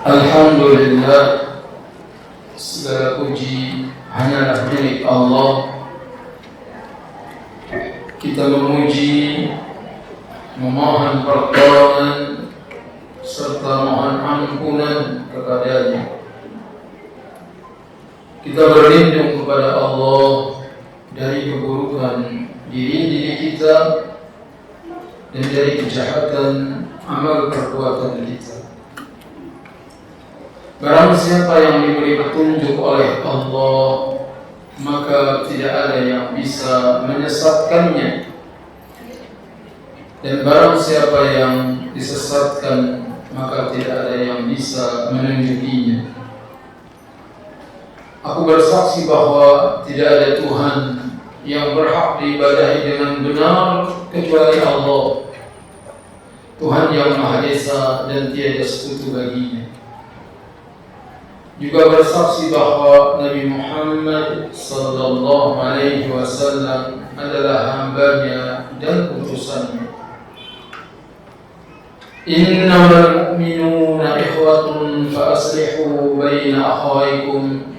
Alhamdulillah, segala puji hanyalah milik Allah. Kita memuji, memohon pertolongan serta mohon ampunan kepada-Nya. Kita berlindung kepada Allah dari keburukan diri kita dan dari kejahatan amal perbuatan kita. Barang siapa yang diberi petunjuk oleh Allah, maka tidak ada yang bisa menyesatkannya. Dan barang siapa yang disesatkan, maka tidak ada yang bisa menunjukinya. Aku bersaksi bahwa tidak ada Tuhan yang berhak diibadahi dengan benar kecuali Allah, Tuhan yang Maha Esa dan tiada sekutu baginya. Juga bersaksi bahwa Nabi Muhammad sallallahu alaihi wasallam adalah hamba-Nya dan utusan-Nya. Innamal mu'minuna ikhwatun fa aslihu baina akhawaykum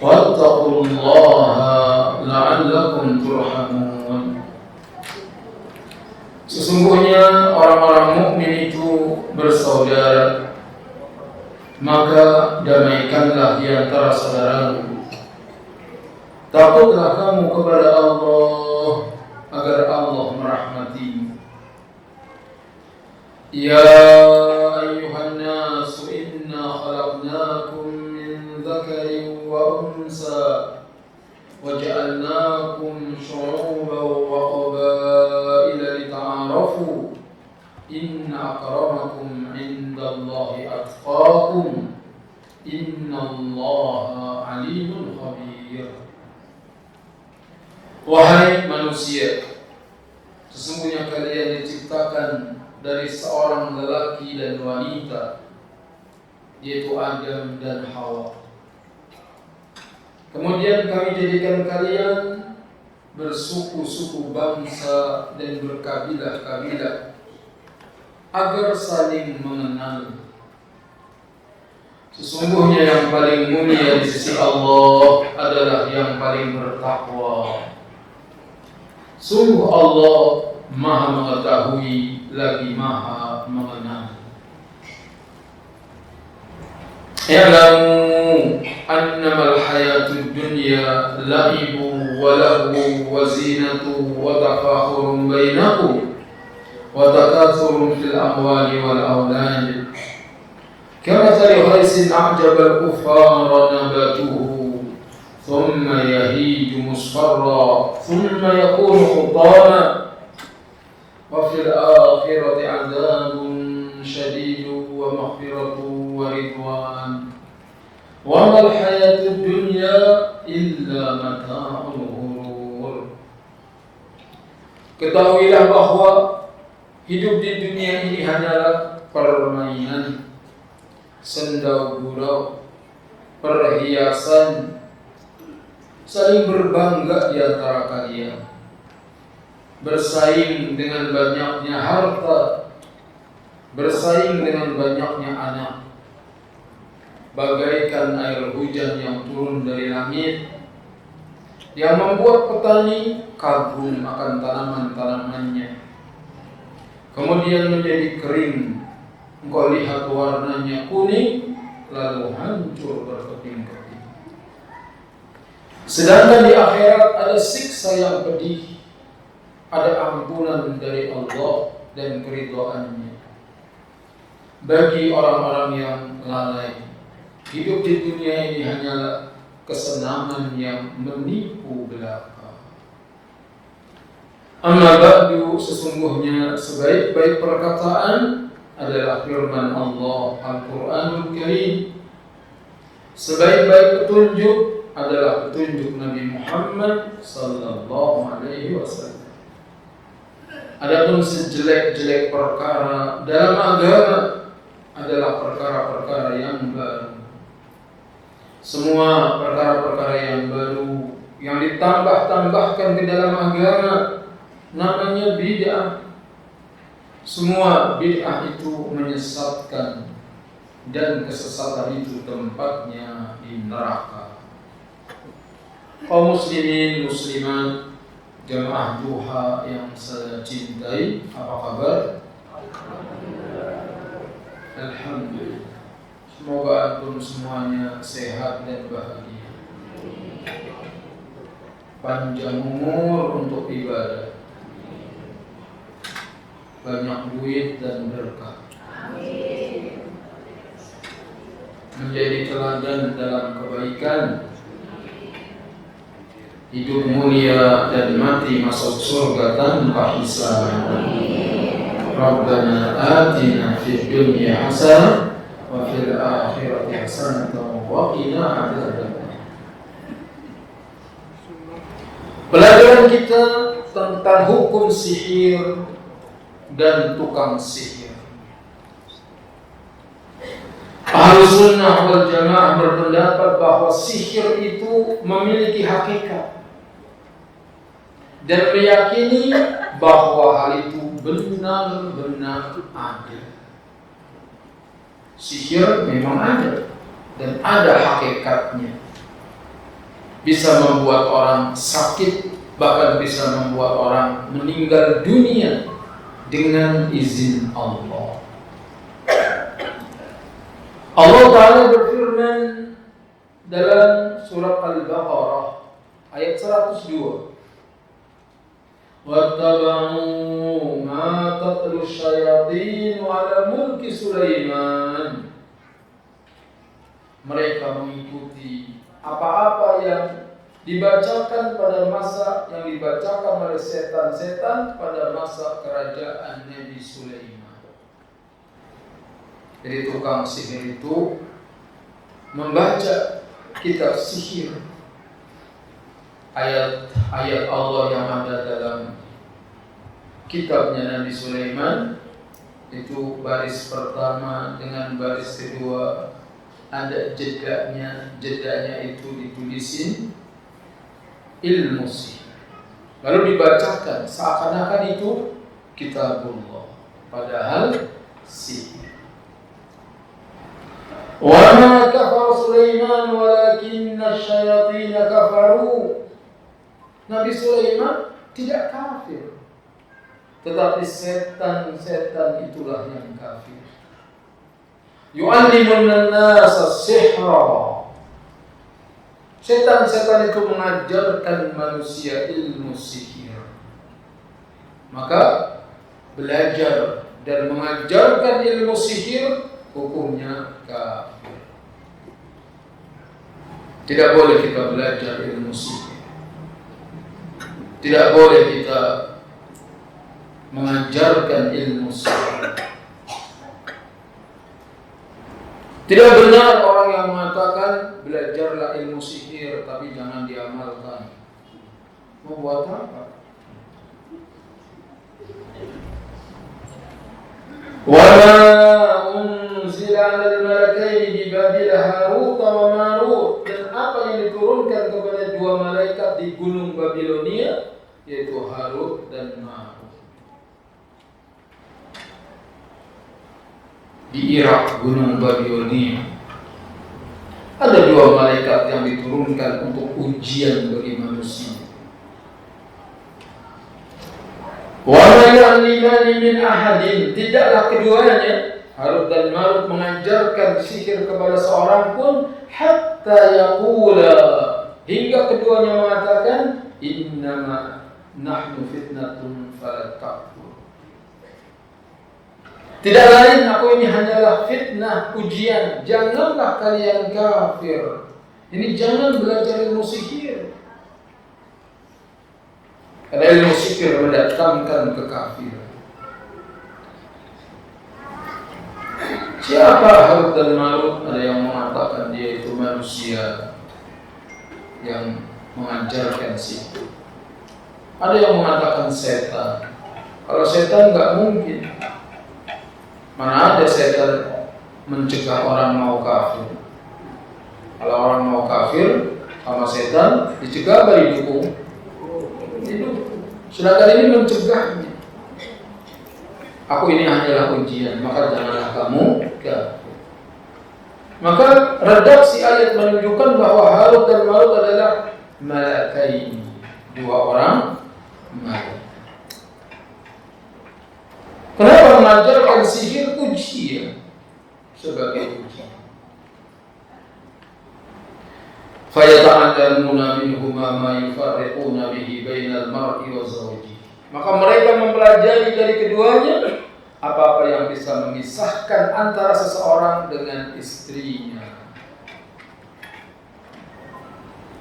wattaqullaha la'allakum turhamun. Sesungguhnya orang-orang mukmin itu bersaudara, maka damaikanlah di antara saudaramu. Takutlah kamu kepada Allah agar Allah merahmatimu. Ya ayyuhan nasu inna khalaqnakum min dzakarin wa unsa wa ja'alnakum syu'uban wa qabaila lita'arafu. Inna akramakum indallahi atqakum. Innallaha alimun khabir. Wahai manusia, sesungguhnya kalian diciptakan dari seorang lelaki dan wanita, yaitu Adam dan Hawa. Kemudian kami jadikan kalian bersuku-suku bangsa dan berkabilah-kabilah agar saling mengenal. Sesungguhnya yang paling mulia di sisi Allah adalah yang paling bertakwa. Sungguh Allah Maha mengetahui lagi Maha mengenal. Ya'lamu annamal hayatud dunya la'ibu wa lahu wa zinatu wa tafakhurun bainakum wa takathurun fil amwali wal awlad. Kamathali ghaysin a'jaba al-kuffara nabatuhu thumma yahiju musfarra thumma yakunu hutama wa fil akhirati 'adzabun syadidun wa maghfiratun wa ridwan. Wa mal hayatud dunya illa mata'ul ghurur. Ketahuilah bahwa hidup di dunia ini hanyalah permainan, senda gurau, perhiasan, saling berbangga di antara kalian, bersaing dengan banyaknya harta, bersaing dengan banyaknya anak, bagaikan air hujan yang turun dari langit, yang membuat petani kagum akan tanaman-tanamannya, kemudian menjadi kering. Engkau lihat warnanya kuning, lalu hancur berkeping-keping. Sedangkan di akhirat ada siksa yang pedih, ada ampunan dari Allah dan keridhaan-Nya bagi orang-orang yang lalai. Hidup di dunia ini hanyalah kesenangan yang menipu belaka. Amma ba'du, sesungguhnya sebaik-baik perkataan adalah firman Allah Al-Quranul Karim. Sebaik-baik petunjuk adalah petunjuk Nabi Muhammad sallallahu alaihi wasallam. Adapun sejelek-jelek perkara dalam agama adalah perkara-perkara yang baru. Semua perkara-perkara yang baru yang ditambah-tambahkan ke dalam agama namanya bid'ah. Semua bid'ah itu menyesatkan dan kesesatan itu tempatnya di neraka. Kaum muslimin muslimat, jamaah duha yang saya cintai, apa kabar? Alhamdulillah. Semoga antum semuanya sehat dan bahagia, panjang umur untuk ibadah, banyak duit dan berkah, menjadi teladan dalam kebaikan, hidup mulia dan mati masuk surga tanpa hisab. Rabbana atina fid dunya hasanah wa fil akhirati hasanah wa qina adzabannar. Pelajaran kita tentang hukum sihir dan tukang sihir. Ahlus sunnah wal jamaah berpendapat bahwa sihir itu memiliki hakikat dan meyakini bahwa hal itu benar-benar ada. Sihir memang ada dan ada hakikatnya. Bisa membuat orang sakit, bahkan bisa membuat orang meninggal dunia dengan izin Allah. Allah Ta'ala berfirman dalam surat Al-Baqarah ayat 102. وَاتَّبَعُوا مَا تَتْلُو الشَّيَاطِينُ عَلَى مُلْكِ سُلَيْمَانَ. Mereka mengikuti apa-apa yang dibacakan pada masa yang dibacakan oleh setan-setan pada masa kerajaan Nabi Sulaiman. Jadi tukang sihir itu membaca kitab sihir, ayat-ayat Allah yang ada dalam kitabnya Nabi Sulaiman, itu baris pertama dengan baris kedua ada jedanya itu ditulisin ilmu sihir, lalu dibacakan seakan-akan itu kitabullah, padahal sihir. Wa ma kafara Sulaiman walakinna asy-syayatin kafaru. Nabi Sulaiman tidak kafir, tetapi setan-setan itulah yang kafir. Yu'allimun nasa sihra. Setan-setan itu mengajarkan manusia ilmu sihir. Maka belajar dan mengajarkan ilmu sihir hukumnya kafir. Tidak boleh kita belajar ilmu sihir. Tidak boleh kita mengajarkan ilmu sihir. Tidak benar orang yang mengatakan belajarlah ilmu sihir tapi jangan diamalkan. Membuat apa? Wa ma unzila 'alal malakaini bi Babil Harut wa Marut. Dan apa yang diturunkan kepada dua malaikat di gunung Babilonia, yaitu Harut dan Marut. Di Irak, gunung Babilonia, ada dua malaikat yang diturunkan untuk ujian bagi manusia. Wa ma yu'allimani min ahadin. Tidaklah keduanya, Harut dan Marut, mengajarkan sihir kepada seorang pun, hatta yaqula, hingga keduanya mengatakan, innama nahnu fitnatun fala takfur. Tidak lain, aku ini hanyalah fitnah, ujian. Janganlah kalian kafir. Ini jangan belajar ilmu sihir. Karena ilmu sihir mendatangkan kekafiran. Siapa Harut dan Marut? Ada yang mengatakan dia itu manusia yang mengajarkan sihir. Ada yang mengatakan setan. Kalau setan nggak mungkin. Mana ada setan mencegah orang mau kafir? Kalau orang mau kafir sama setan, dicegah apa didukung? Didukung. Sedangkan ini mencegahnya. Aku ini hanyalah ujian, maka janganlah kamu kafir. Maka redaksi ayat menunjukkan bahwa Harut dan Marut adalah malakaini, dua orang malaikat. Kenapa mengajarkan sihir ujian sebagai ujian? Fayata'allamuna minhuma ma yufarriquna bihi bainal mar'i wa zawjihi. Maka mereka mempelajari dari keduanya apa-apa yang bisa memisahkan antara seseorang dengan istrinya.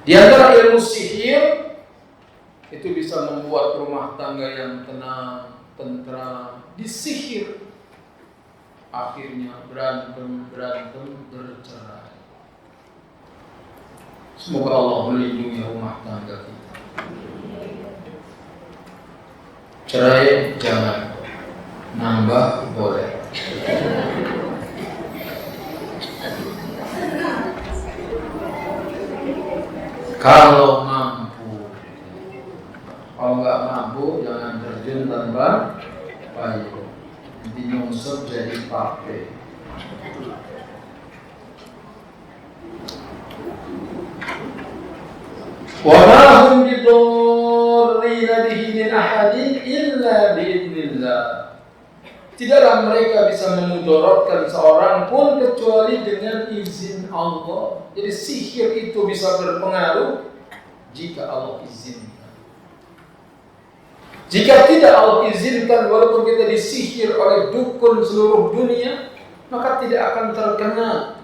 Di antara ilmu sihir itu bisa membuat rumah tangga yang tenang, tentram, disihir, akhirnya berantem, bercerai. Semoga Allah melindungi rumah tangga kita. Cerai jangan, nambah boleh. Kalau mampu, kalau nggak mampu jangan terjun tanpa payung. Nanti nyungsep jadi pape. Wa ma hum bidarrina bihi min ahadin illa biidznillah. Tidaklah mereka bisa memudaratkan seorang pun kecuali dengan izin Allah. Jadi sihir itu bisa berpengaruh jika Allah izinkan. Jika tidak Allah izinkan, walaupun kita disihir oleh dukun seluruh dunia, maka tidak akan terkena.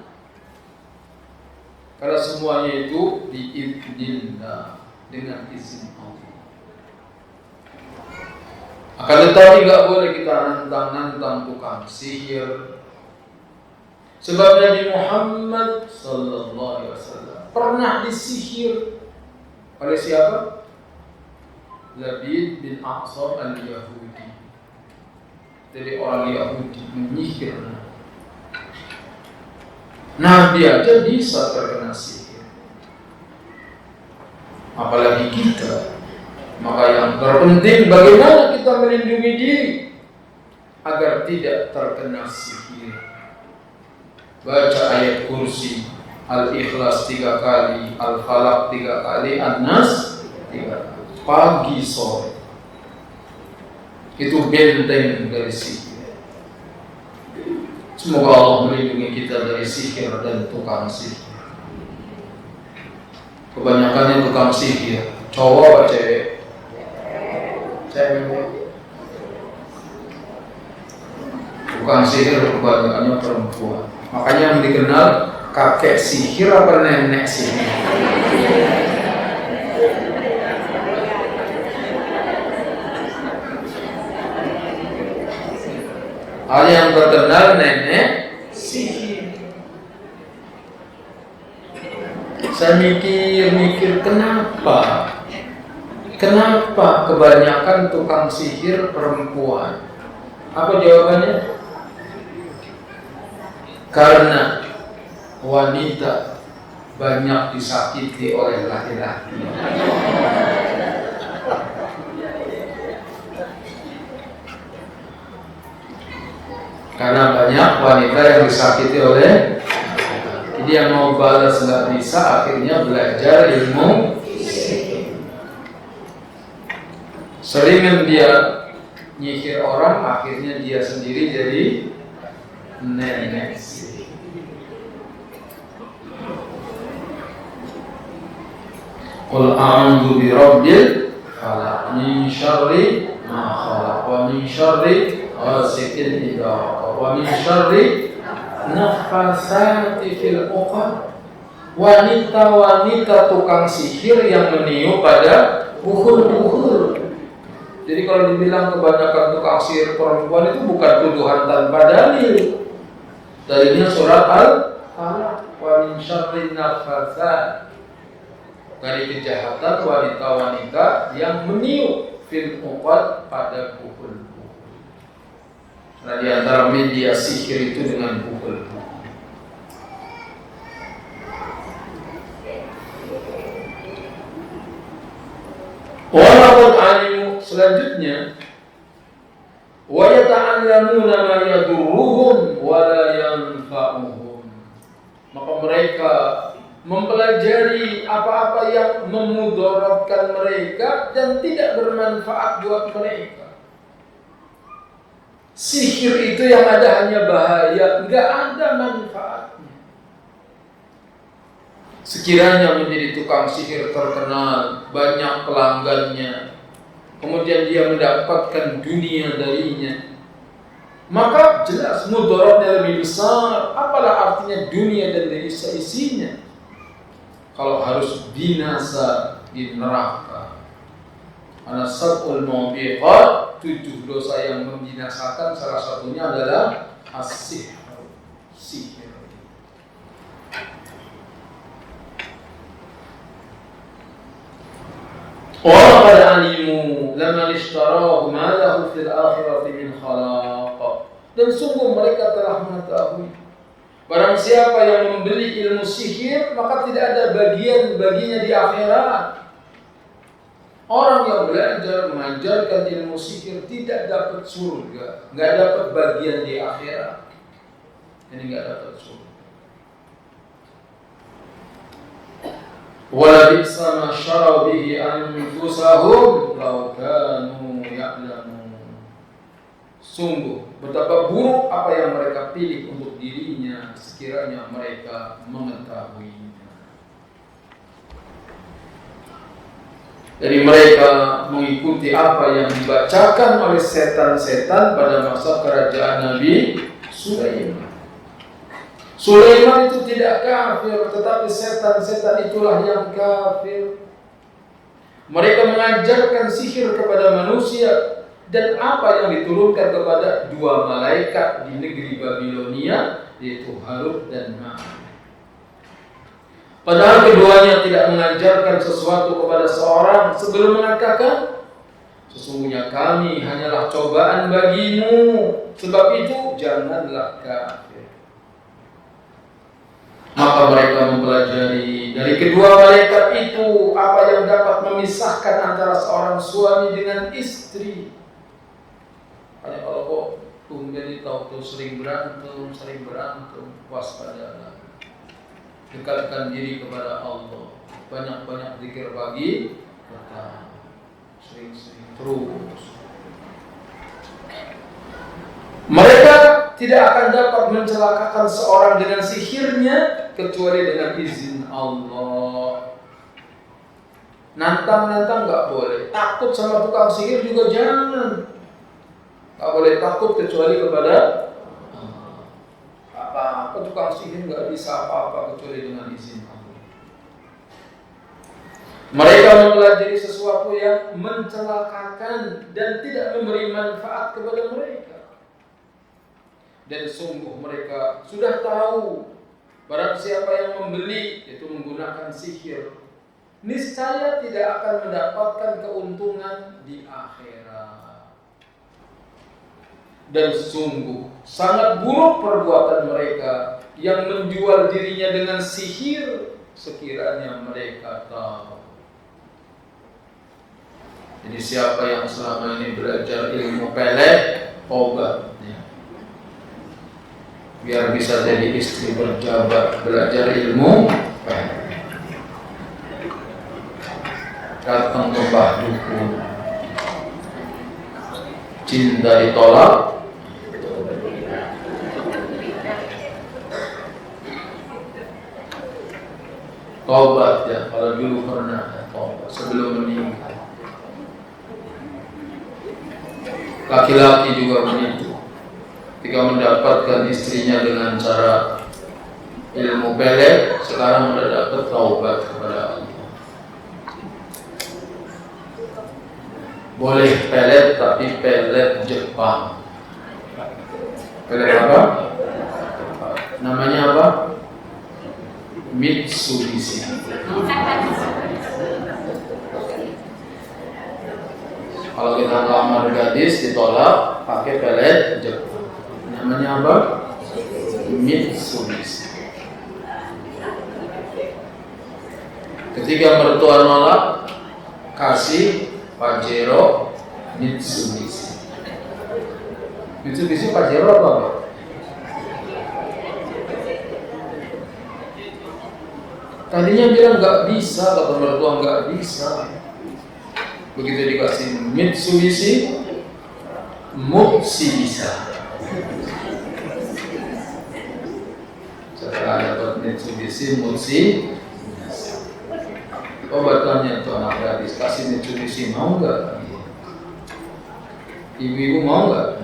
Karena semuanya itu biidznillah, dengan izin Allah. Akan tetapi nggak boleh kita nantang tukang sihir. Sebab Nabi Muhammad sallallahu alaihi wasallam pernah disihir oleh siapa? Labid bin A'sam al-Yahudi. Jadi orang Yahudi menyihir Nabi aja bisa terkena sihir, apalagi kita. Maka yang terpenting bagaimana kita melindungi diri agar tidak terkena sihir. Baca ayat kursi, Al-Ikhlas 3 kali, Al-Falaq 3 kali, An-Nas 3 kali, pagi sore. Itu benteng dari sihir. Semoga Allah melindungi kita dari sihir dan tukang sihir. Kebanyakannya tukang sihir, cowok atau cewek? Cewek. Tukang sihir kebanyakannya perempuan. Makanya yang dikenal kakek sihir apa nenek sihir? Hal yang terkenal nenek sihir. Saya mikir kenapa kebanyakan tukang sihir perempuan? Apa jawabannya? Karena wanita banyak disakiti oleh laki-laki. Karena banyak wanita yang disakiti oleh, jadi yang mau balas nggak bisa, akhirnya belajar ilmu. Seringan dia nyihir orang, akhirnya dia sendiri jadi nenek sihir. Qul a'udzu birabbil falaq min syarri ma khalaq wa min syarri ghasiqin idza waqab wa min syarri nafatsati fil 'uqad. Wanita-wanita tukang sihir yang meniup pada buhul-buhul. Jadi kalau dibilang kebanyakan tukang sihir perempuan itu bukan tuduhan tanpa dalil. Dalilnya surat Al-Falaq, wa min syarri nafatsat, dari kejahatan wanita-wanita yang meniup fil 'uqad pada buhul-buhul. Nah, di antara media sihir itu dengan buhul-buhul. Walaupun alimu, selanjutnya wa yata'allamuna ma yadurruhum wa la yanfa'uhum. maka mereka mempelajari apa-apa yang memudaratkan mereka dan tidak bermanfaat buat mereka. Sihir itu yang ada hanya bahaya, nggak ada manfaatnya. Sekiranya menjadi tukang sihir terkenal, banyak pelanggannya, kemudian dia mendapatkan dunia darinya, maka jelas mudaratnya lebih besar. Apalah artinya dunia dan isinya kalau harus binasa di neraka. Ana sab'ul mubiqat, 7 dosa yang membinasakan, salah satunya adalah as-sihr, sihir. Wa qad alimu laman ishtarahu ma lahu fil akhirati min khalaq. Dan sungguh mereka telah mengetahui, barang siapa yang membeli ilmu sihir, maka tidak ada bagian baginya di akhirat. Orang yang belajar mengajarkan ilmu sihir tidak dapat surga, nggak dapat bagian di akhirat. Ini nggak dapat surga. Wala bi'sa ma syaraw bihi anfusahum law kanu ya'lamun. Sungguh betapa buruk apa yang mereka pilih untuk dirinya sekiranya mereka mengetahuinya. Jadi mereka mengikuti apa yang dibacakan oleh setan-setan pada masa kerajaan Nabi Sulaiman. Sulaiman itu tidak kafir, tetapi setan-setan itulah yang kafir. Mereka mengajarkan sihir kepada manusia, dan apa yang diturunkan kepada 2 malaikat di negeri Babilonia, yaitu Harut dan Marut. Padahal keduanya tidak mengajarkan sesuatu kepada seorang sebelum mengatakan, sesungguhnya kami hanyalah cobaan bagimu, sebab itu janganlah kafir. Maka mereka mempelajari dari kedua malaikat itu apa yang dapat memisahkan antara seorang suami dengan istri. Hanya kalau kok tumben tahu sering berantem, waspadalah. Dekatkan diri kepada Allah, banyak-banyak zikir pagi, sering-sering terus. Mereka tidak akan dapat mencelakakan seorang dengan sihirnya kecuali dengan izin Allah. Nantang-nantang nggak boleh, takut sama tukang sihir juga jangan. Nggak boleh takut kecuali kepada apa tukang sihir nggak bisa apa-apa kecuali dengan izin Allah. Mereka mempelajari sesuatu yang mencelakakan dan tidak memberi manfaat kepada mereka. Dan sungguh mereka sudah tahu, barang siapa yang membeli itu menggunakan sihir, niscaya tidak akan mendapatkan keuntungan di akhirat. Dan sungguh sangat buruk perbuatan mereka yang menjual dirinya dengan sihir sekiranya mereka tahu. Jadi siapa yang selama ini belajar ilmu pelet, obatnya biar bisa jadi istri berjabat, belajar ilmu pelet. Datang ke Mbah Dukun, cinta ditolak, taubat ya, kalau dulu pernah taubat sebelum meninggal. Laki-laki juga begitu, ketika mendapatkan istrinya dengan cara ilmu pelet, sekarang sudah dapat taubat kepada Allah. Boleh pelet, tapi pelet Jepang. Pelet apa? Namanya apa? Mitsubishi. Kalau kita lamar gadis ditolak pakai pelet Jepang. Namanya apa? Mitsubishi. Ketika mertua nolak, kasih Pajero Mitsubishi. Mitsubishi Pajero apa? Tadinya bilang nggak bisa, kata mertua nggak bisa. Begitu dikasih Mitsubishi, Mutsi bisa. Setelah dapat Mitsubishi, Mutsi, obatannya tuh anak gadis, kasih Mitsubishi mau nggak? Ibu-ibu mau nggak?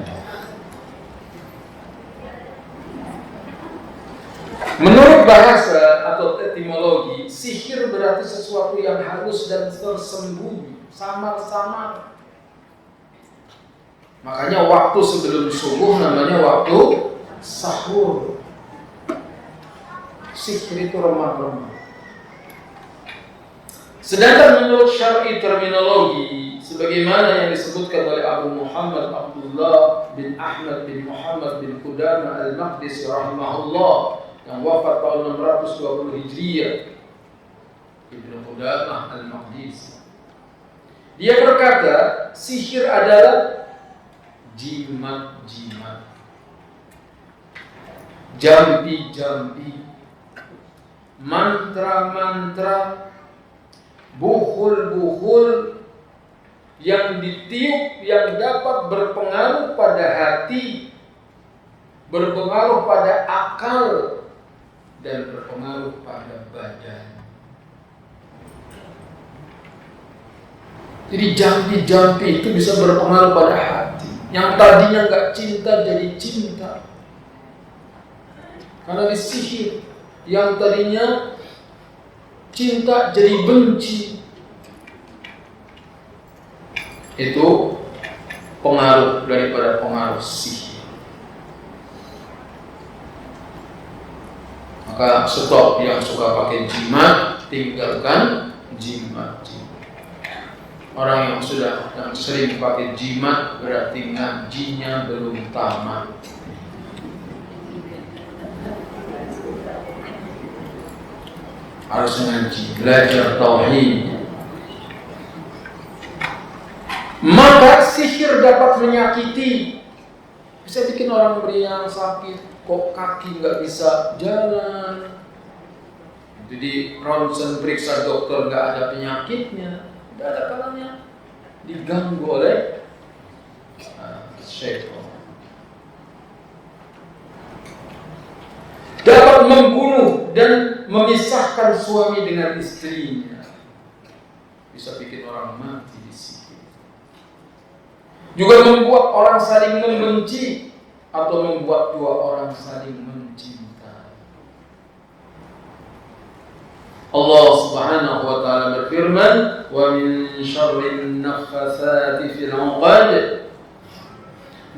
Menurut bahasa atau etimologi, sihir berarti sesuatu yang halus dan tersembunyi, samar-samar. Makanya waktu sebelum subuh namanya waktu sahur. Sihir itu remah-remah. Sedangkan menurut syar'i terminologi, sebagaimana yang disebutkan oleh Abu Muhammad Abdullah bin Ahmad bin Muhammad bin Qudamah al-Maqdisi rahimahullah, yang wafat tahun 620 Hijriah, Ibnu Qudamah al-Maqdisi. Dia berkata, sihir adalah jimat-jimat, jampi-jampi, mantra-mantra, buhul-buhul yang ditiup yang dapat berpengaruh pada hati, berpengaruh pada akal, dan berpengaruh pada badan. Jadi jampi-jampi itu bisa berpengaruh pada hati. Yang tadinya nggak cinta jadi cinta karena disihir. Yang tadinya cinta jadi benci. Itu pengaruh daripada pengaruh sihir. Maka stop yang suka pakai jimat, tinggalkan jimat. Orang yang sering pakai jimat berarti ngajinya belum tamat. Harus ngaji, belajar tauhid. Maka sihir dapat menyakiti, bisa bikin orang beriang sakit. Kok kaki nggak bisa jalan? Jadi ronsen periksa dokter nggak ada penyakitnya, nggak ada kalanya diganggu oleh syaitan. Dapat membunuh dan memisahkan suami dengan istrinya, bisa bikin orang mati di sini. Juga membuat orang saling membenci atau membuat dua orang saling mencintai. Allah Subhanahu wa taala berfirman, "Wa min syarrin naffatsati fil 'uqad."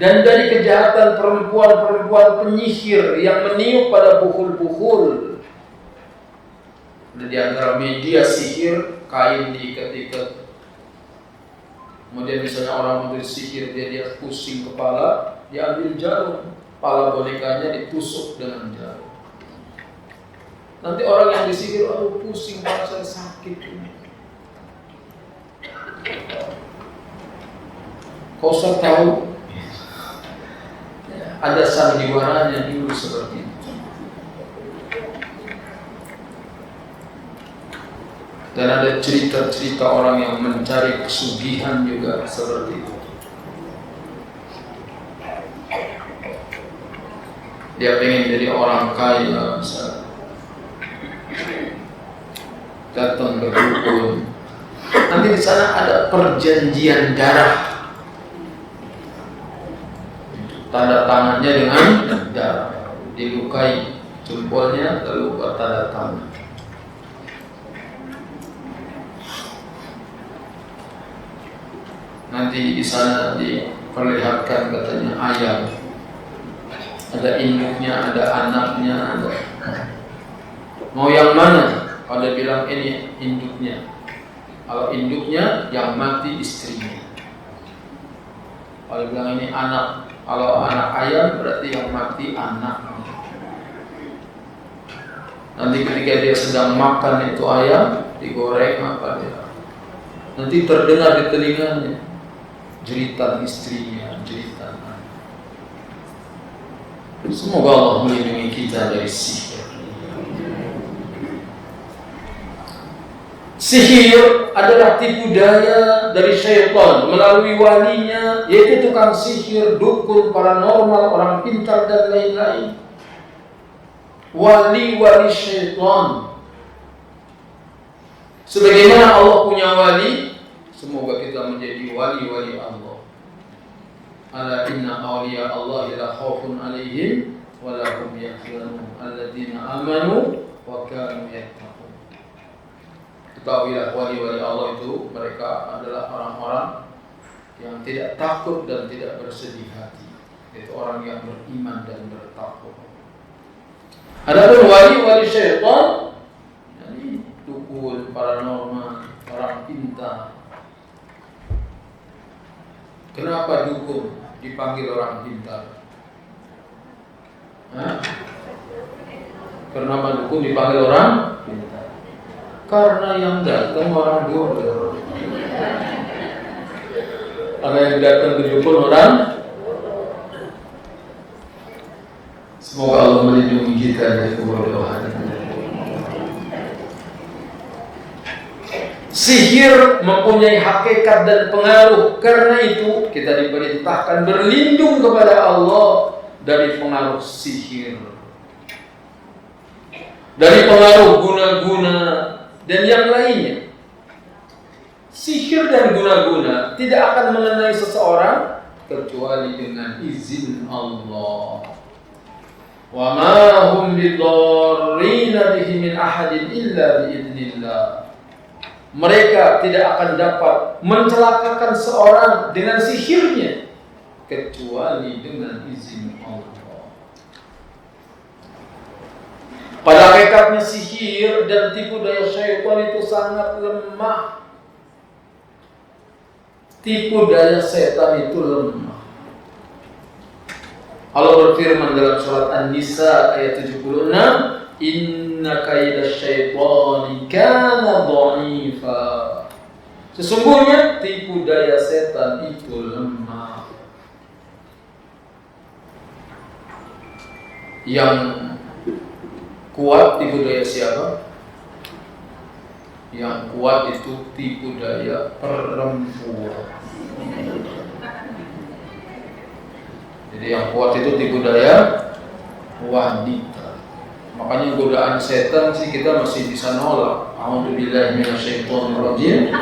Dan dari kejahatan perempuan-perempuan penyihir yang meniup pada buhul-buhul. Dan di antara media sihir, kain diikat-ikat. Kemudian misalnya orang mau sihir, dia pusing kepala, dia ambil jarum, kepala bonekanya ditusuk dengan jarum. Nanti orang yang disihir, aduh pusing, kepala saya sakit ini. Kau usah tahu, ada sandiwaranya dulu seperti itu. Dan ada cerita-cerita orang yang mencari pesugihan juga seperti itu. Dia pengen jadi orang kaya, misalnya datang ke dukun. Nanti di sana ada perjanjian darah, tanda tangannya dengan darah, dilukai jempolnya lalu buat tanda tangan. Nanti di sana diperlihatkan katanya ayam, ada induknya, ada anaknya, ada. Mau yang mana? Ada bilang ini induknya. Kalau induknya yang mati istrinya. Kalau bilang ini anak. Kalau anak ayam berarti yang mati anaknya. Nanti ketika dia sedang makan itu ayam digoreng apa dia, nanti terdengar di telinganya jeritan istrinya, jeritan anak. Semoga Allah melindungi kita dari sihir. Sihir adalah tipu daya dari syaitan melalui walinya, yaitu tukang sihir, dukun, paranormal, orang pintar dan lain-lain. Wali-wali syaitan. Sebagaimana Allah punya wali, semoga kita menjadi wali-wali Allah. Ala inna awliya Allah la khaufun alaihim wa la hum yahzanun alladzina amanu wa kanu yattaqun. Ketahuilah wali-wali Allah itu mereka adalah orang-orang yang tidak takut dan tidak bersedih hati. Itu orang yang beriman dan bertakwa. Adapun wali-wali syaitan, yani dukun, paranormal, orang pintar. Kenapa dukun dipanggil orang pintar? Kenapa dukun dipanggil orang pintar? Karena yang datang orang bodoh. Karena yang datang ke dukun orang. Semoga Allah melindungi kita dari kebodohan. Sihir mempunyai hakikat dan pengaruh. Karena itu kita diperintahkan berlindung kepada Allah dari pengaruh sihir, dari pengaruh guna-guna dan yang lainnya. Sihir dan guna-guna tidak akan mengenai seseorang kecuali dengan izin Allah. Wa ma hum bidarrina bihi min ahadin illa biidznillah. Mereka tidak akan dapat mencelakakan seorang dengan sihirnya kecuali dengan izin Allah. Pada hakikatnya sihir dan tipu daya syaitan itu sangat lemah. Tipu daya setan itu lemah. Allah berfirman dalam surat An-Nisa ayat 76, "Inna kaidas syaitani kana dha'ifa." Sesungguhnya tipu daya setan itu lemah. Yang kuat tipu daya siapa? Yang kuat itu tipu daya perempuan. Jadi yang kuat itu tipu daya wanita. Makanya godaan setan sih kita masih bisa nolak. A'udzubillahi minasyaitonirrajim.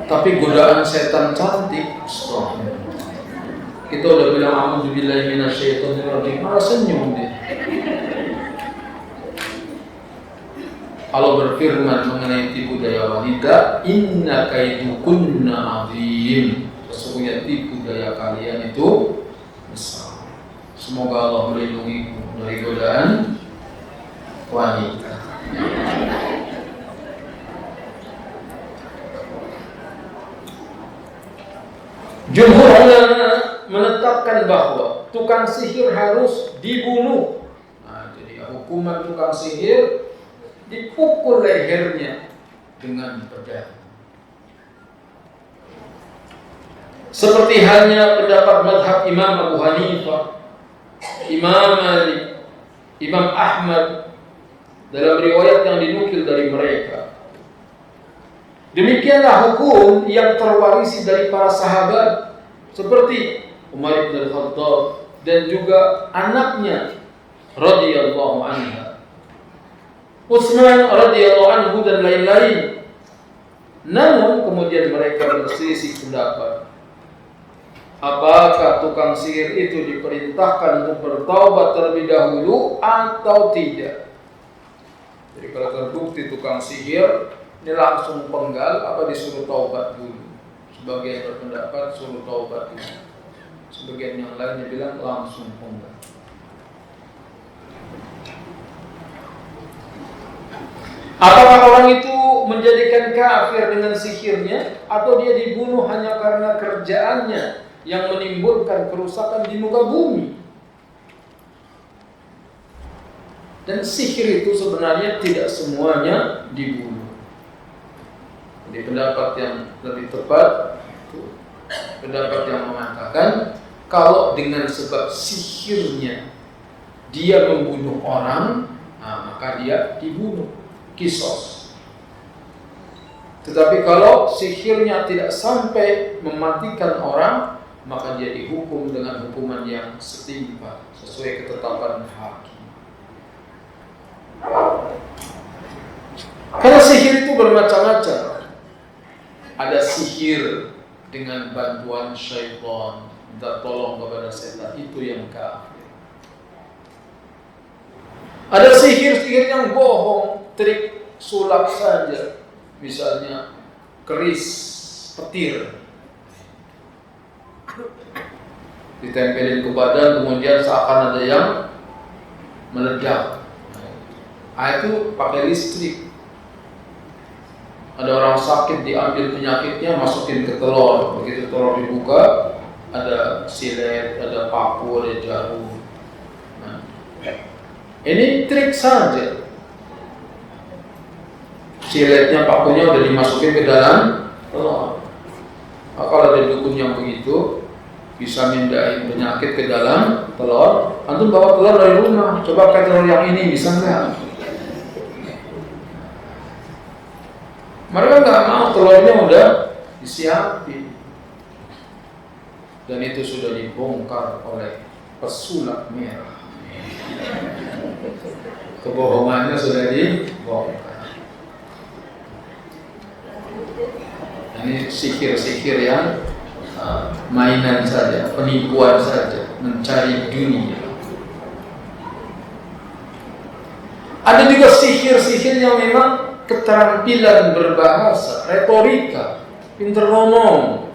Tapi godaan setan cantik, kita udah bilang a'udzubillahi minasyaitonirrajim, malah senyum dia. Allah berfirman mengenai tipu daya wanita, "Inna kaidukunna 'adzim." Sesungguhnya tipu daya kalian itu besar. Semoga Allah melindungi dari godaan wanita. Jumhur ulama menetapkan bahwa tukang sihir harus dibunuh. Nah, jadi hukuman tukang sihir dipukul lehernya dengan pedang. Seperti halnya pendapat mazhab Imam Abu Hanifah, Imam Malik, Imam Ahmad dalam riwayat yang dinukil dari mereka. Demikianlah hukum yang terwarisi dari para sahabat seperti Umar bin Khattab dan juga anaknya radhiyallahu anha, Utsman radhiyallahu anhu dan lain-lain. Namun kemudian mereka berselisih pendapat. Apakah tukang sihir itu diperintahkan untuk bertaubat terlebih dahulu atau tidak? Jadi kalau terbukti tukang sihir, ini langsung penggal apa disuruh taubat dulu? Sebagian berpendapat suruh taubat dulu. Sebagian yang lainnya bilang langsung penggal. Apakah orang itu menjadikan kafir dengan sihirnya atau dia dibunuh hanya karena kerjaannya yang menimbulkan kerusakan di muka bumi? Dan sihir itu sebenarnya tidak semuanya dibunuh. Jadi pendapat yang lebih tepat, pendapat yang mengatakan kalau dengan sebab sihirnya dia membunuh orang, maka dia dibunuh, kisos. Tetapi kalau sihirnya tidak sampai mematikan orang, maka dia dihukum dengan hukuman yang setimpal sesuai ketetapan hakim. Karena sihir itu bermacam-macam. Ada sihir dengan bantuan syaitan, minta tolong kepada setan, itu yang kafir. Ada sihir-sihir yang bohong, trik sulap saja. Misalnya keris, petir, ditempelin ke badan, kemudian seakan ada yang meledak. Itu pakai listrik. Ada orang sakit, diambil penyakitnya, masukin ke telur. Begitu telur dibuka, ada silet, ada paku, ada jarum. Ini trik saja. Siletnya, pakunya udah dimasukin ke dalam telur. Kalau ada dukun yang begitu, bisa mindahin penyakit ke dalam telur. Antum bawa telur dari rumah, coba pakai telur yang ini, bisa nggak? Mereka nggak mau, telurnya udah disiapin. Dan itu sudah dibongkar oleh pesulap merah. Kebohongannya sudah dibongkar. Ini sihir-sihir yang mainan saja, penipuan saja, mencari dunia. Ada juga sihir-sihir yang memang keterampilan berbahasa, retorika, pinter ngomong.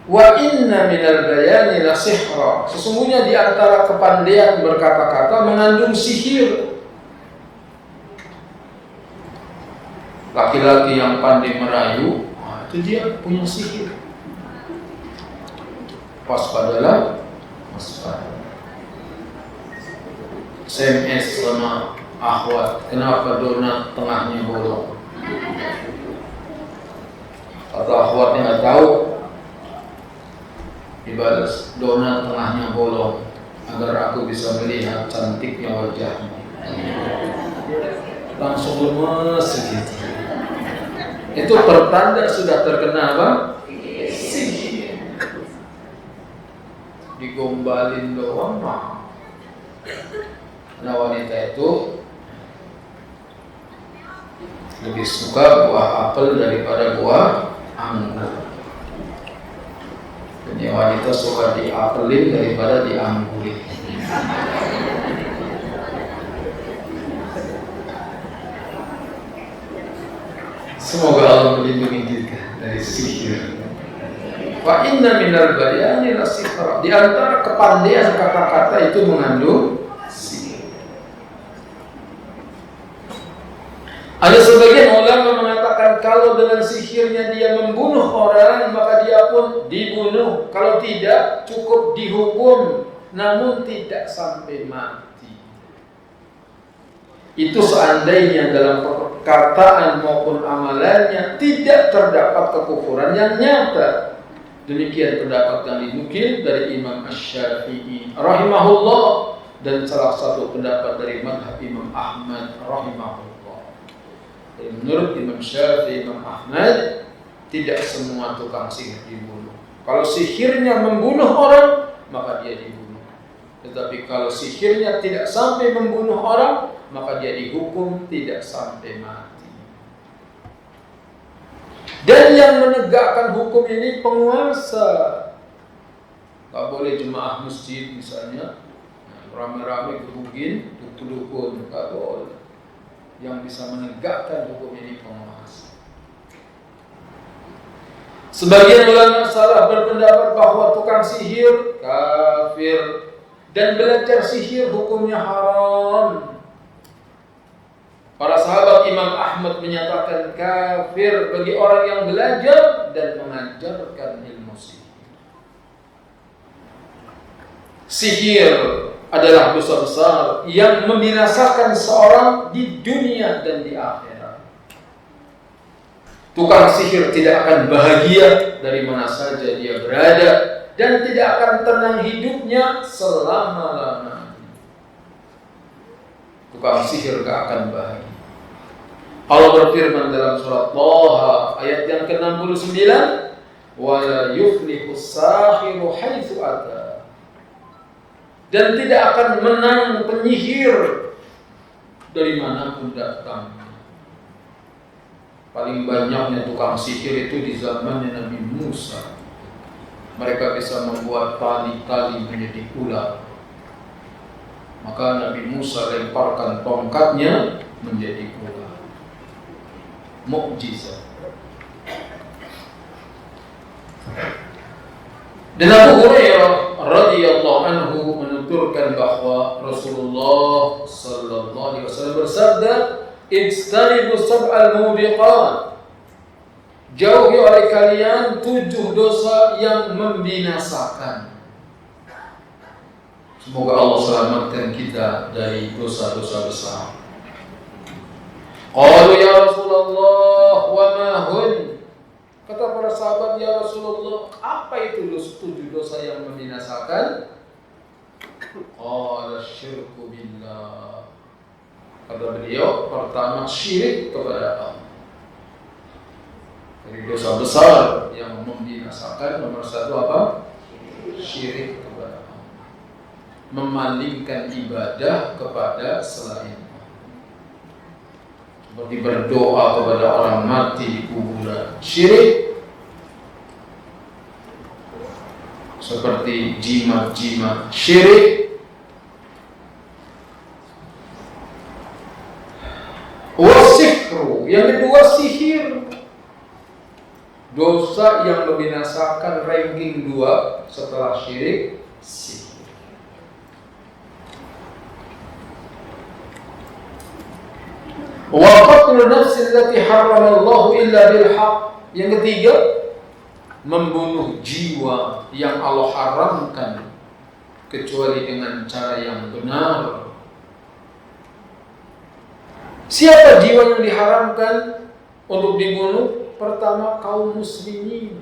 Wa inna minal bayani la sihra. Sesungguhnya di antara kepandaian berkata-kata mengandung sihir. Laki-laki yang pandai merayu, itu dia punya sihir. Waspadalah, waspada. SMS sama akhwat, kenapa donat tengahnya bolong? Kata akhwatnya nggak tahu, dibalas, donat tengahnya bolong agar aku bisa melihat cantiknya wajahmu. Langsung lemes segitu. Itu pertanda sudah terkena apa? Sihir. Digombalin doang mah. Nah, wanita itu lebih suka buah apel daripada buah anggur. Ini wanita suka diapelin daripada dianggurin. Semoga Allah melindungi kita dari sihir. Wa inna minal bayani la sihra. Di antara kepandaian kata-kata itu mengandung sihir. Ada sebagian ulama mengatakan kalau dengan sihirnya dia membunuh orang, maka dia pun dibunuh. Kalau tidak, cukup dihukum, namun tidak sampai mati. Itu seandainya dalam perkataan maupun amalannya tidak terdapat kekufuran yang nyata. Demikian pendapat yang dinukil dari Imam Asy-Syafi'i rahimahullah dan salah satu pendapat dari mazhab Imam Ahmad rahimahullah. Menurut Imam Syafi'i, Imam Ahmad, tidak semua tukang sihir dibunuh. Kalau sihirnya membunuh orang, maka dia dibunuh. Tetapi kalau sihirnya tidak sampai membunuh orang, maka dia dihukum tidak sampai mati. Dan yang menegakkan hukum ini penguasa. Tak boleh jemaah masjid misalnya rame-rame gebugin, dukun-dukun, tak boleh. Yang bisa menegakkan hukum ini penguasa. Sebagian ulama salah berpendapat bahwa tukang sihir kafir dan belajar sihir hukumnya haram. Para sahabat Imam Ahmad menyatakan kafir bagi orang yang belajar dan mengajarkan ilmu sihir. Sihir adalah dosa besar yang membinasakan seorang di dunia dan di akhirat. Tukang sihir tidak akan bahagia dari mana saja dia berada dan tidak akan tenang hidupnya selama-lamanya. tukang sihir gak akan bahagia. Allah berfirman dalam surat Thaha ayat yang ke-69, wala yuflihu sahiru haitsu ata. Dan tidak akan menang penyihir dari manapun datang. Paling banyaknya tukang sihir itu di zaman Nabi Musa. Mereka bisa membuat tali-tali menjadi ular. Maka Nabi Musa lemparkan tongkatnya menjadi ular. Mukjizat. Dan Abu Hurairah radhiyallahu anhu menuturkan bahwa Rasulullah sallallahu alaihi wasallam bersabda, "Ijtanibu sab'al mubiqat." Jauhi oleh kalian 7 dosa yang membinasakan. Semoga Allah selamatkan kita dari dosa-dosa besar. Qalu ya Rasulullah wa ma hun? Kata para sahabat, ya Rasulullah, apa itu 7 dosa yang membinasakan? Qala syirku billah. Kata beliau, pertama syirik kepada Allah. Dari dosa besar yang membinasakan, nomor 1 apa? Syirik kepada Allah. Memalingkan ibadah kepada selain Allah. Seperti berdoa kepada orang mati di kuburan, syirik. Seperti jimat-jimat, syirik. Wasihru, yang kedua sihir. Dosa yang membinasakan, ranking 2 setelah syirik, sihir. Wa qatlun nafsi allati harramallahu illa bil haqq. Yang ketiga, membunuh jiwa yang Allah haramkan kecuali dengan cara yang benar. Siapa jiwa yang diharamkan untuk dibunuh? Pertama, kaum muslimin.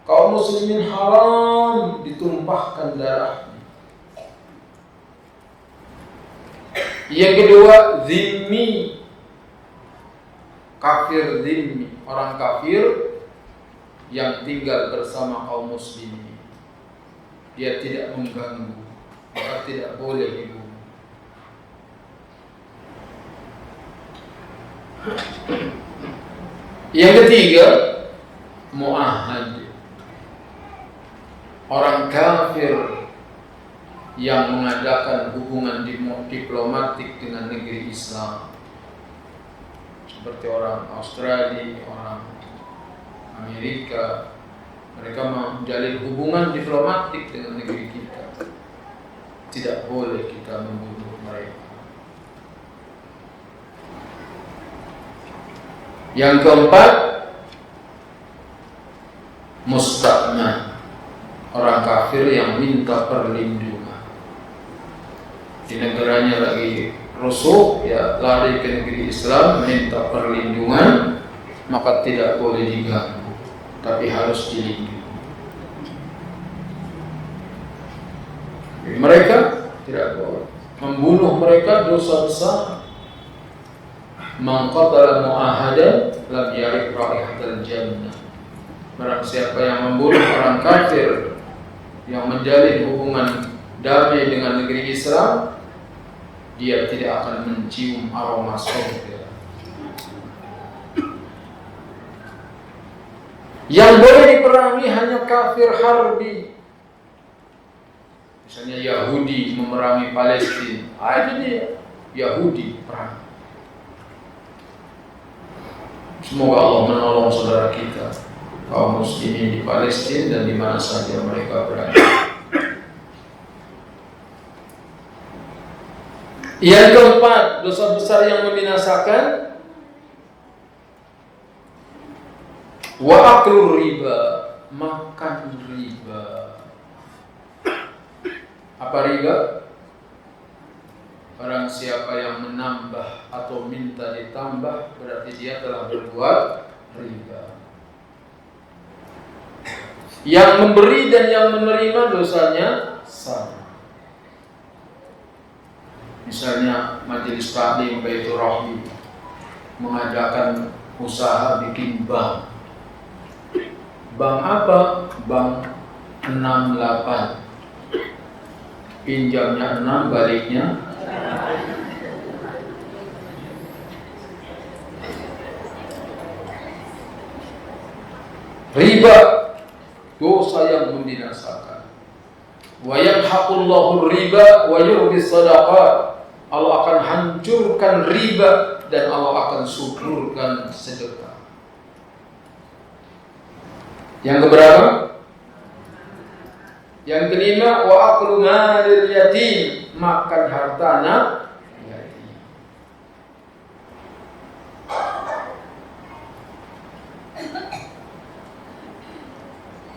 Kaum muslimin haram ditumpahkan darahnya. Yang kedua, zimmi. Kafir zimmi, orang kafir yang tinggal bersama kaum muslimin. Dia tidak mengganggu, maka tidak boleh dibunuh. Yang ketiga, mu'ahad. Orang kafir yang mengadakan hubungan diplomatik dengan negeri Islam, seperti orang Australia, orang Amerika. Mereka menjalin hubungan diplomatik dengan negeri kita. Tidak boleh kita membunuh mereka. Yang keempat, musta'man, orang kafir yang minta perlindungan. Di negaranya lagi rusuh, ya lari ke negeri Islam minta perlindungan, maka tidak boleh diganggu, tapi harus dilindungi. Mereka tidak boleh membunuh mereka, dosa besar. Man qatala mu'ahadan lam yarih raihatal jannah. Barang siapa yang membunuh orang kafir yang menjalin hubungan damai dengan negeri Islam, dia tidak akan mencium aroma surga. Yang boleh diperangi hanya kafir harbi. Misalnya Yahudi memerangi Palestina, itu dia Yahudi perang. Semoga Allah menolong saudara kita kaum muslimin di Palestina dan di mana saja mereka berada. Yang keempat, dosa besar yang membinasakan, wa aklur riba, makan riba. Apa riba? Barang siapa yang menambah atau minta ditambah, berarti dia telah berbuat riba. Yang memberi dan yang menerima dosanya sama. Misalnya majelis taklim Baitur Rahim mengadakan usaha bikin bank. Bank apa? Bank 68. Pinjamnya 6, baliknya riba, dosa yang membinasakan. Wa yamhaqullahu riba wa yurbi sadaqat. Allah akan hancurkan riba dan Allah akan suburkan sedekah. Yang keberapa? Yang kelima, wa aklu malil yatim, makan harta anak yatim.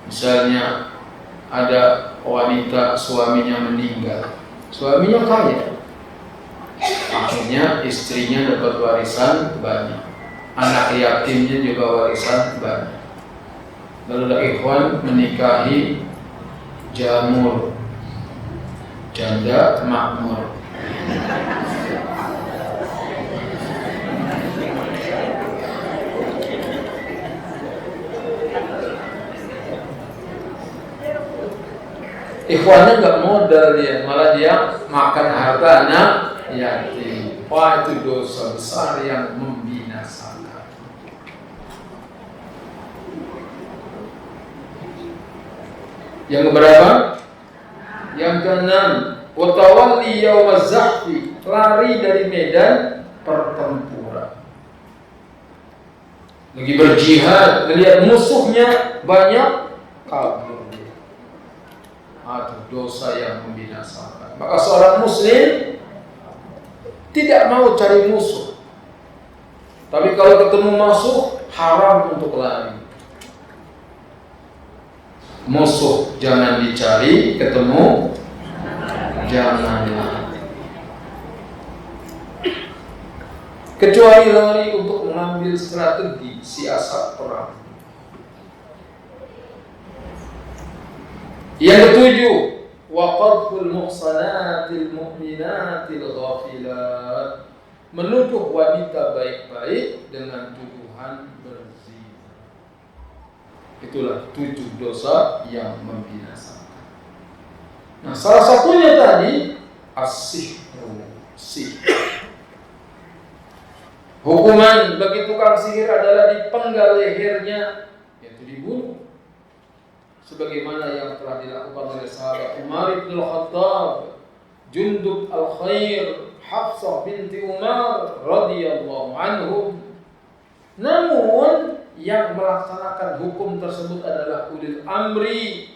Misalnya ada wanita suaminya meninggal, suaminya kaya, akhirnya istrinya dapat warisan banyak, anak yatimnya juga warisan banyak. Lalu ada ikhwan menikahi jamur, janda makmur. Ikhwannya nggak modal dia, malah dia makan harta anak yatim. Wah, itu dosa besar yang membinasakan. Yang keberapa? Yang keenam, watawalli yaumaz zahfi, lari dari medan pertempuran. Lagi berjihad, melihat musuhnya banyak, kabur. Itu dosa yang membinasakan. Maka seorang muslim tidak mau cari musuh, tapi kalau ketemu musuh haram untuk lari. Musuh jangan dicari, ketemu jangan lari. Kecuali lari untuk mengambil strategi siasat perang. Yang ketujuh, wa qadful muhsanatil mu'minatil ghafilat, menuduh wanita baik-baik dengan tuduhan berzina. Itulah 7 dosa yang membinasakan. Nah, salah satunya tadi as-sihru, sihir. Hukuman bagi tukang sihir adalah dipenggal lehernya, yaitu dibunuh. Sebagaimana yang telah dilakukan oleh sahabat Umar bin Khattab, Jundub al-Khair, Hafsah binti Umar radhiyallahu anhum. Namun yang melaksanakan hukum tersebut adalah ulil amri,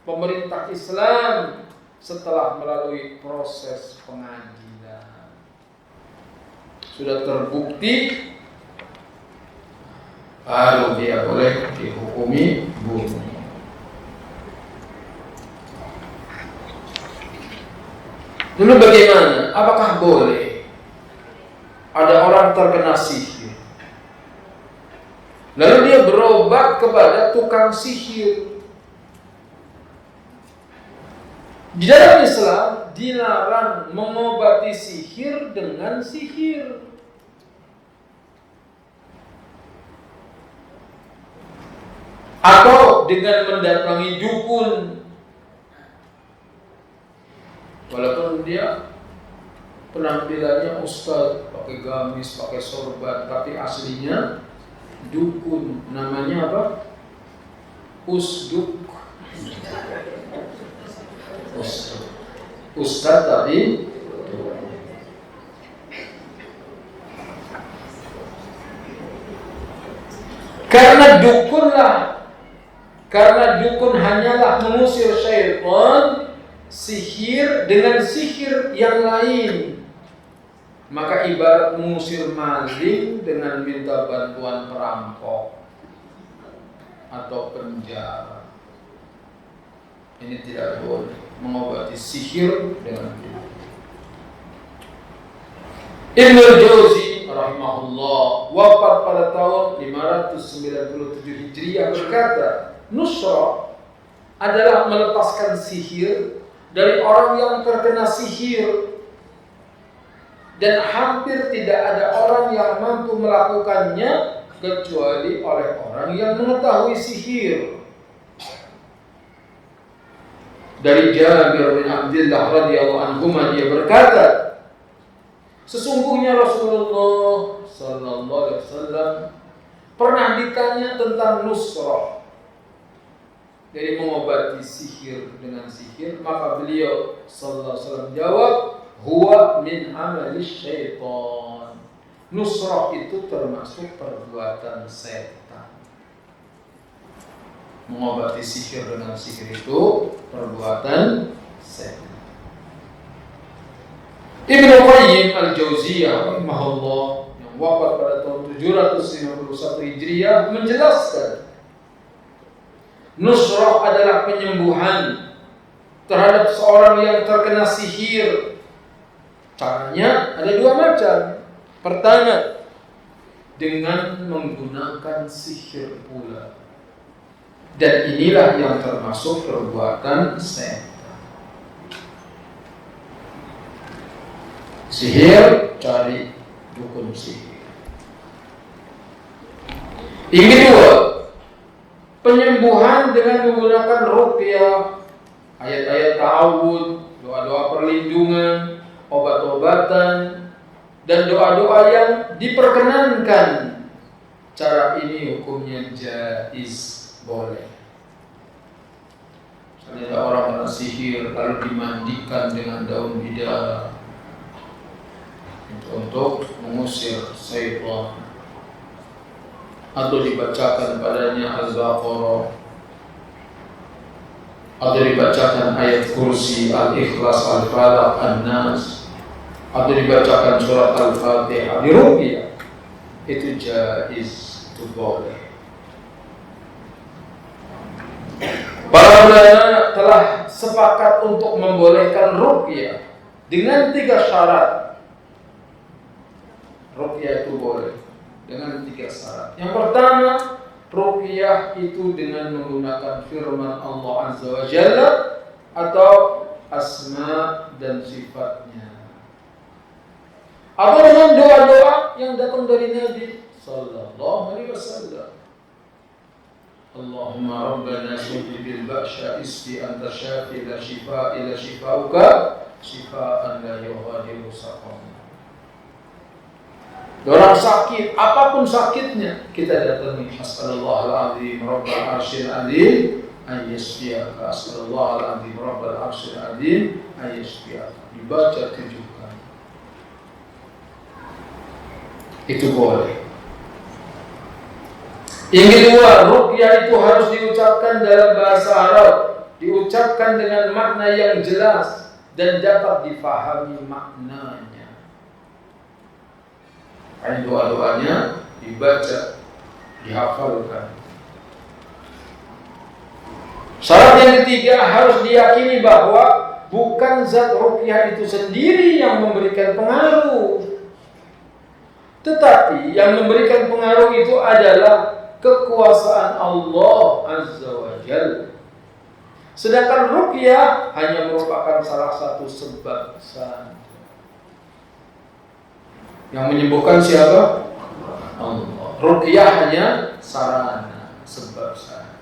pemerintah Islam, setelah melalui proses pengadilan. Sudah terbukti, baru dia boleh dihukumi bunuh. Dulu bagaimana? Apakah boleh ada orang terkena sihir, lalu dia berobat kepada tukang sihir? Di dalam Islam dilarang mengobati sihir dengan sihir. Atau dengan mendatangi dukun. Walaupun dia penampilannya ustaz, pakai gamis, pakai sorban, tapi aslinya dukun. Namanya apa? Usduk. Ustaz tapi karena dukun hanyalah mengusir syaitan, sihir dengan sihir yang lain. Maka ibarat mengusir maling dengan minta bantuan perampok atau penjara. Ini tidak boleh mengobati sihir dengan itu. Ibnu Jauzi rahimahullah wafat pada tahun 597 Hijriah berkata, nusra adalah melepaskan sihir dari orang yang terkena sihir. Dan hampir tidak ada orang yang mampu melakukannya kecuali oleh orang yang mengetahui sihir. Dari Jabir bin Abdullah radhiyallahu anhu dia berkata, sesungguhnya Rasulullah sallallahu alaihi wasallam pernah ditanya tentang nusrah, dari mengobati sihir dengan sihir, maka beliau sallallahu alaihi wasallam jawab, huwa min amali syaitan. Nusrah itu termasuk perbuatan setan. Mengobati sihir dengan sihir itu perbuatan setan. Ibnu Qayyim al-Jauziyah rahimahullah yang wafat pada tahun 751 Hijriah menjelaskan, nusrah adalah penyembuhan terhadap seorang yang terkena sihir. Caranya ada dua macam. Pertama, dengan menggunakan sihir pula. Dan inilah yang termasuk perbuatan setan. Sihir, cari dukun sihir. Yang kedua, penyembuhan dengan menggunakan ruqyah, ayat-ayat ta'awud, doa-doa perlindungan, obat-obatan, dan doa-doa yang diperkenankan. Cara ini hukumnya jaiz, boleh. Misalnya ada orang kena sihir lalu dimandikan dengan daun bidara untuk mengusir syaitan, atau dibacakan padanya Al-Baqarah, atau dibacakan ayat kursi, Al-Ikhlas, Al-Falaq, An-Nas, atau dibacakan surat Al-Fatihah, diruqyah, itu jaiz, itu boleh. Para ulama telah sepakat untuk membolehkan ruqyah dengan 3 syarat. Ruqyah itu boleh dengan 3 syarat. Yang pertama, ruqyah itu dengan menggunakan firman Allah Azza wa Jalla atau asma dan sifatnya, atau dengan doa-doa yang datang dari Nabi sallallahu alaihi wasallam. Allahumma rabbana syufi bil ba'sya isfi anta syafi la shifa illa shifauka shifaan la yughadiru saqama. Orang sakit, apapun sakitnya, kita datangi As'alallahal azim rabbal arsyil azim ayyashfiyaka, As'alallahal azim rabbal arsyil azim ayyashfiyaka. Dibaca 7 kali. Itu boleh. Yang kedua, ruqyah itu harus diucapkan dalam bahasa Arab, diucapkan dengan makna yang jelas dan dapat difahami maknanya. Karena doa-doanya dibaca, dihafalkan. Syarat yang ketiga, harus diyakini bahwa bukan zat ruqyah itu sendiri yang memberikan pengaruh, tetapi yang memberikan pengaruh itu adalah kekuasaan Allah Azza wa Jalla. Sedangkan ruqyah hanya merupakan salah satu sebab saja. Yang menyembuhkan siapa? Allah. Ruqyah hanya sarana, sebab saja.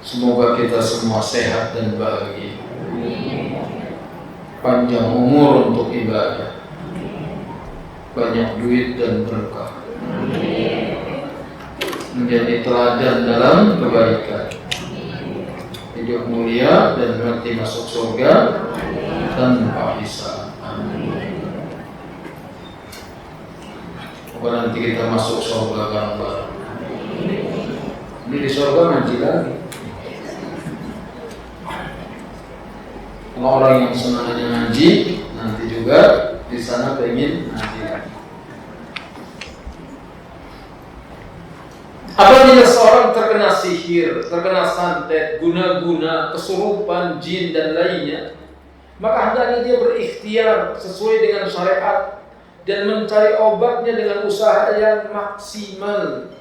Semoga kita semua sehat dan bahagia, panjang umur untuk ibadah, banyak duit dan berkah, menjadi teladan dalam kebaikan, hidup mulia dan mati masuk surga tanpa hisab. Semoga nanti kita masuk surga bareng-bareng. Ini di surga ngaji lagi. Kalau orang yang senangnya ngaji, nanti juga di sana pengen ngaji lagi. Apabila seorang terkena sihir, terkena santet, guna-guna, kesurupan, jin dan lainnya, maka hendaknya dia berikhtiar sesuai dengan syariat dan mencari obatnya dengan usaha yang maksimal.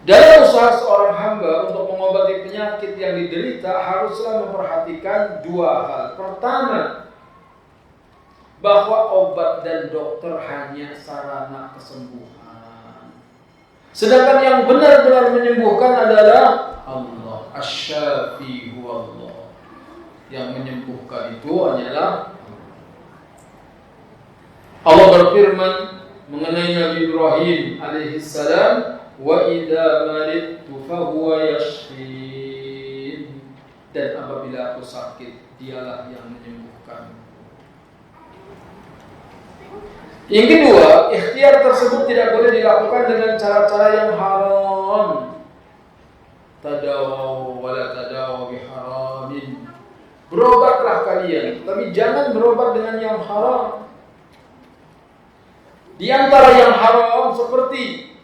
Dalam usaha seorang hamba untuk mengobati penyakit yang diderita haruslah memperhatikan dua hal. Pertama, bahwa obat dan dokter hanya sarana kesembuhan. Sedangkan yang benar-benar menyembuhkan adalah Allah. Asy-Syafi huwallah. Yang menyembuhkan itu hanyalah Allah berfirman mengenai Nabi Ibrahim alaihissalam, wa idza maridtu fahuwa yashfin. Dan apabila aku sakit, dialah yang menyembuhkan. Yang kedua, ikhtiar tersebut tidak boleh dilakukan dengan cara-cara yang haram. Tadawaw wala tadawaw biharamin. Berobatlah kalian, tapi jangan berobat dengan yang haram. Di antara yang haram seperti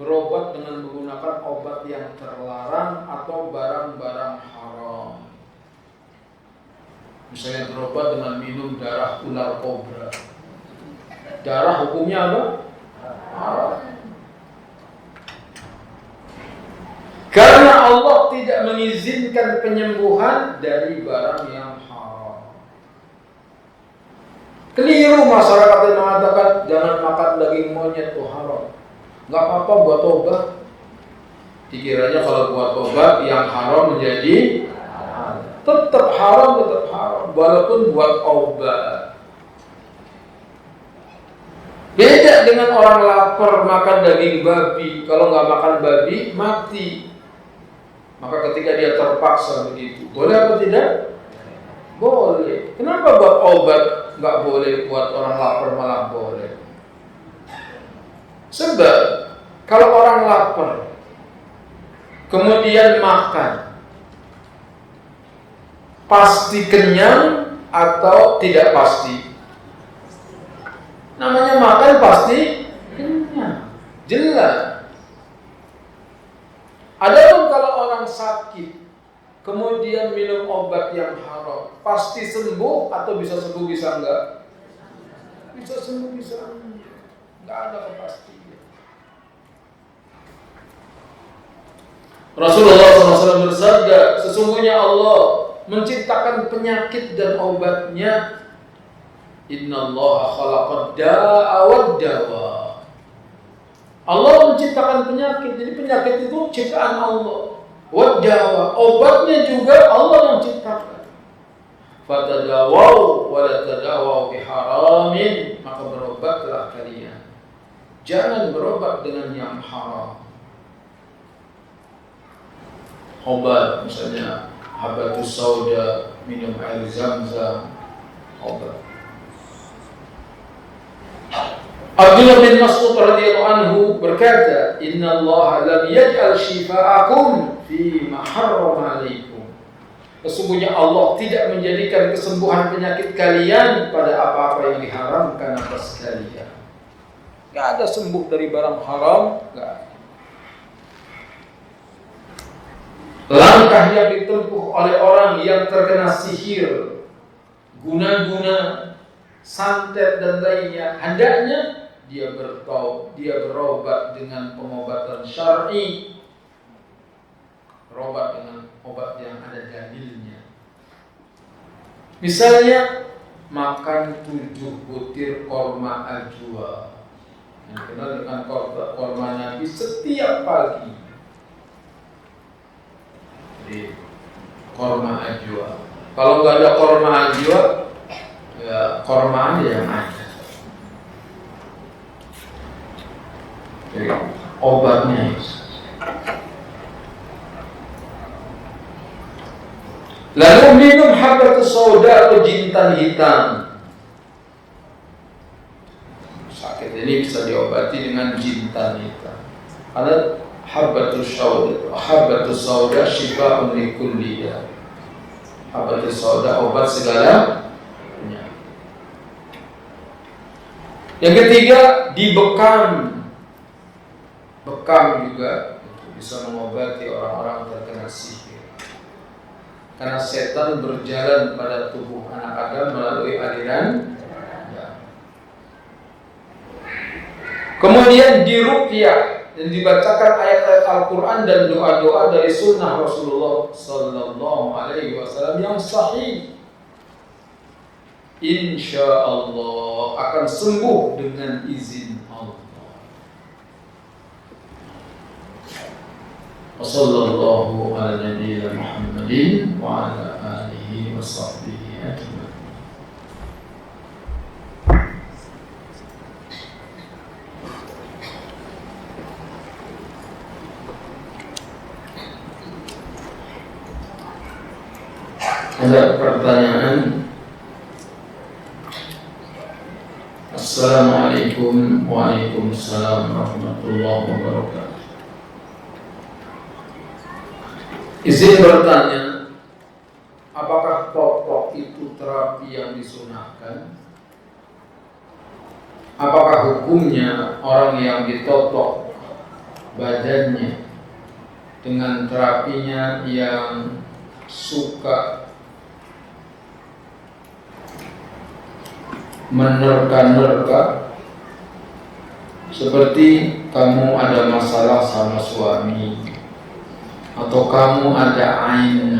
berobat dengan menggunakan obat yang terlarang atau barang-barang haram. Misalnya berobat dengan minum darah ular kobra. Darah hukumnya apa? Haram. Karena Allah tidak mengizinkan penyembuhan dari barang yang haram. Keliru masyarakat yang mengatakan jangan makan daging monyet, itu haram. Gak apa-apa buat obat. Dikiranya kalau buat obat yang haram menjadi tetap haram, walaupun buat obat. Beda dengan orang lapar makan daging babi. Kalau nggak makan babi mati. Maka ketika dia terpaksa begitu, boleh apa tidak? Boleh. Kenapa buat obat nggak boleh, buat orang lapar malah boleh? Sebab kalau orang lapar kemudian makan, pasti kenyang atau tidak pasti? Namanya makan pasti kenyang, jelas. Adapun kalau orang sakit kemudian minum obat yang haram, pasti sembuh atau bisa sembuh bisa enggak? Bisa sembuh bisa enggak. Enggak ada kepastian. Rasulullah SAW bersabda, sesungguhnya Allah menciptakan penyakit dan obatnya. Innallaha khalaqad da'a wad dawa. Allah menciptakan penyakit. Jadi penyakit itu ciptaan Allah. Wad dawa, obatnya juga Allah yang ciptakan. Fatadawaw wa la tadawaw biharamin. Maka berobatlah kalian. Jangan berobat dengan yang haram. Obat misalnya habatus sauda, minum air zam-zam, obat. Abdullah bin Mas'ud radhiyallahu anhu berkata, "Inna Allah lam yaj'al shifa'akum fi ma harrama 'alaikum." Sesungguhnya Allah tidak menjadikan kesembuhan penyakit kalian pada apa-apa yang diharamkan atas kalian. Enggak ada sembuh dari barang haram, enggak ada. Langkah yang ditempuh oleh orang yang terkena sihir, guna-guna, santet dan lainnya, hendaknya dia berobat dengan pengobatan syar'i, berobat dengan obat yang ada dalilnya. Misalnya makan 7 butir korma ajwa, yang dikenal dengan korma Nabi setiap pagi. Jadi korma ajwa. Kalau nggak ada korma ajwa, ya korma aja yang ada. Jadi obatnya itu. Lalu minum habatus sauda atau jintan hitam. Sakit ini bisa diobati dengan jintan hitam. Karena habatus sauda syifa'un likulli da. Habatus sauda obat segala penyakit. Yang ketiga, dibekam. Bekam juga bisa mengobati orang-orang terkena sihir. Karena setan berjalan pada tubuh anak Adam melalui aliran ya. Kemudian diruqyah. dan dibacakan ayat-ayat Al-Quran dan doa-doa dari sunnah Rasulullah Sallallahu Alaihi Wasallam yang sahih, insya Allah akan sembuh dengan izin Allah. Wassallallahu ala nabiyyina Muhammadin wa ala alihi wa sahbihi ajma'in. Ada pertanyaan? Assalamualaikum. Waalaikumsalam warahmatullahi wabarakatuh. Izin bertanya, apakah totok itu terapi yang disunahkan? Apakah hukumnya orang yang ditotok badannya dengan terapinya yang suka menerka-nerka, seperti kamu ada masalah sama suami, atau kamu ada ain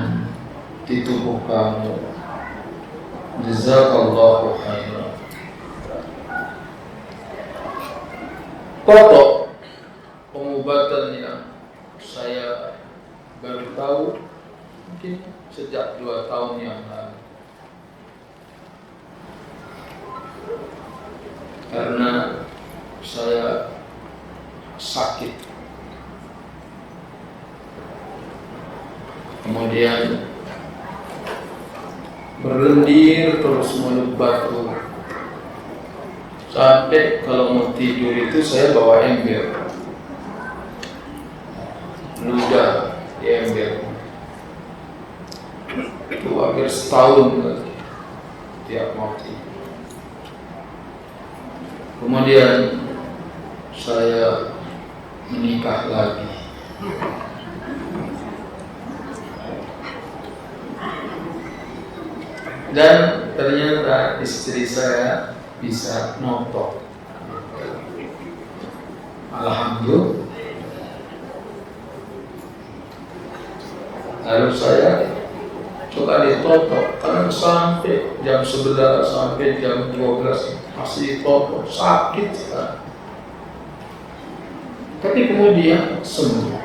di tubuh kamu. Jazakallahu khairan. Totok pengobatan yang saya baru tahu mungkin sejak 2 tahun yang lalu, karena saya sakit, kemudian berlendir terus mulut batu, sampai kalau mau tidur itu saya bawa ember, ludah di ember itu hampir setahun tiap mau tidur. Kemudian saya menikah lagi, dan ternyata istri saya bisa notok. Alhamdulillah. Lalu saya coba ditotok, karena sampai jam 11 sampai jam 12 masih ditotok, sakit sekali. Tapi kemudian sembuh.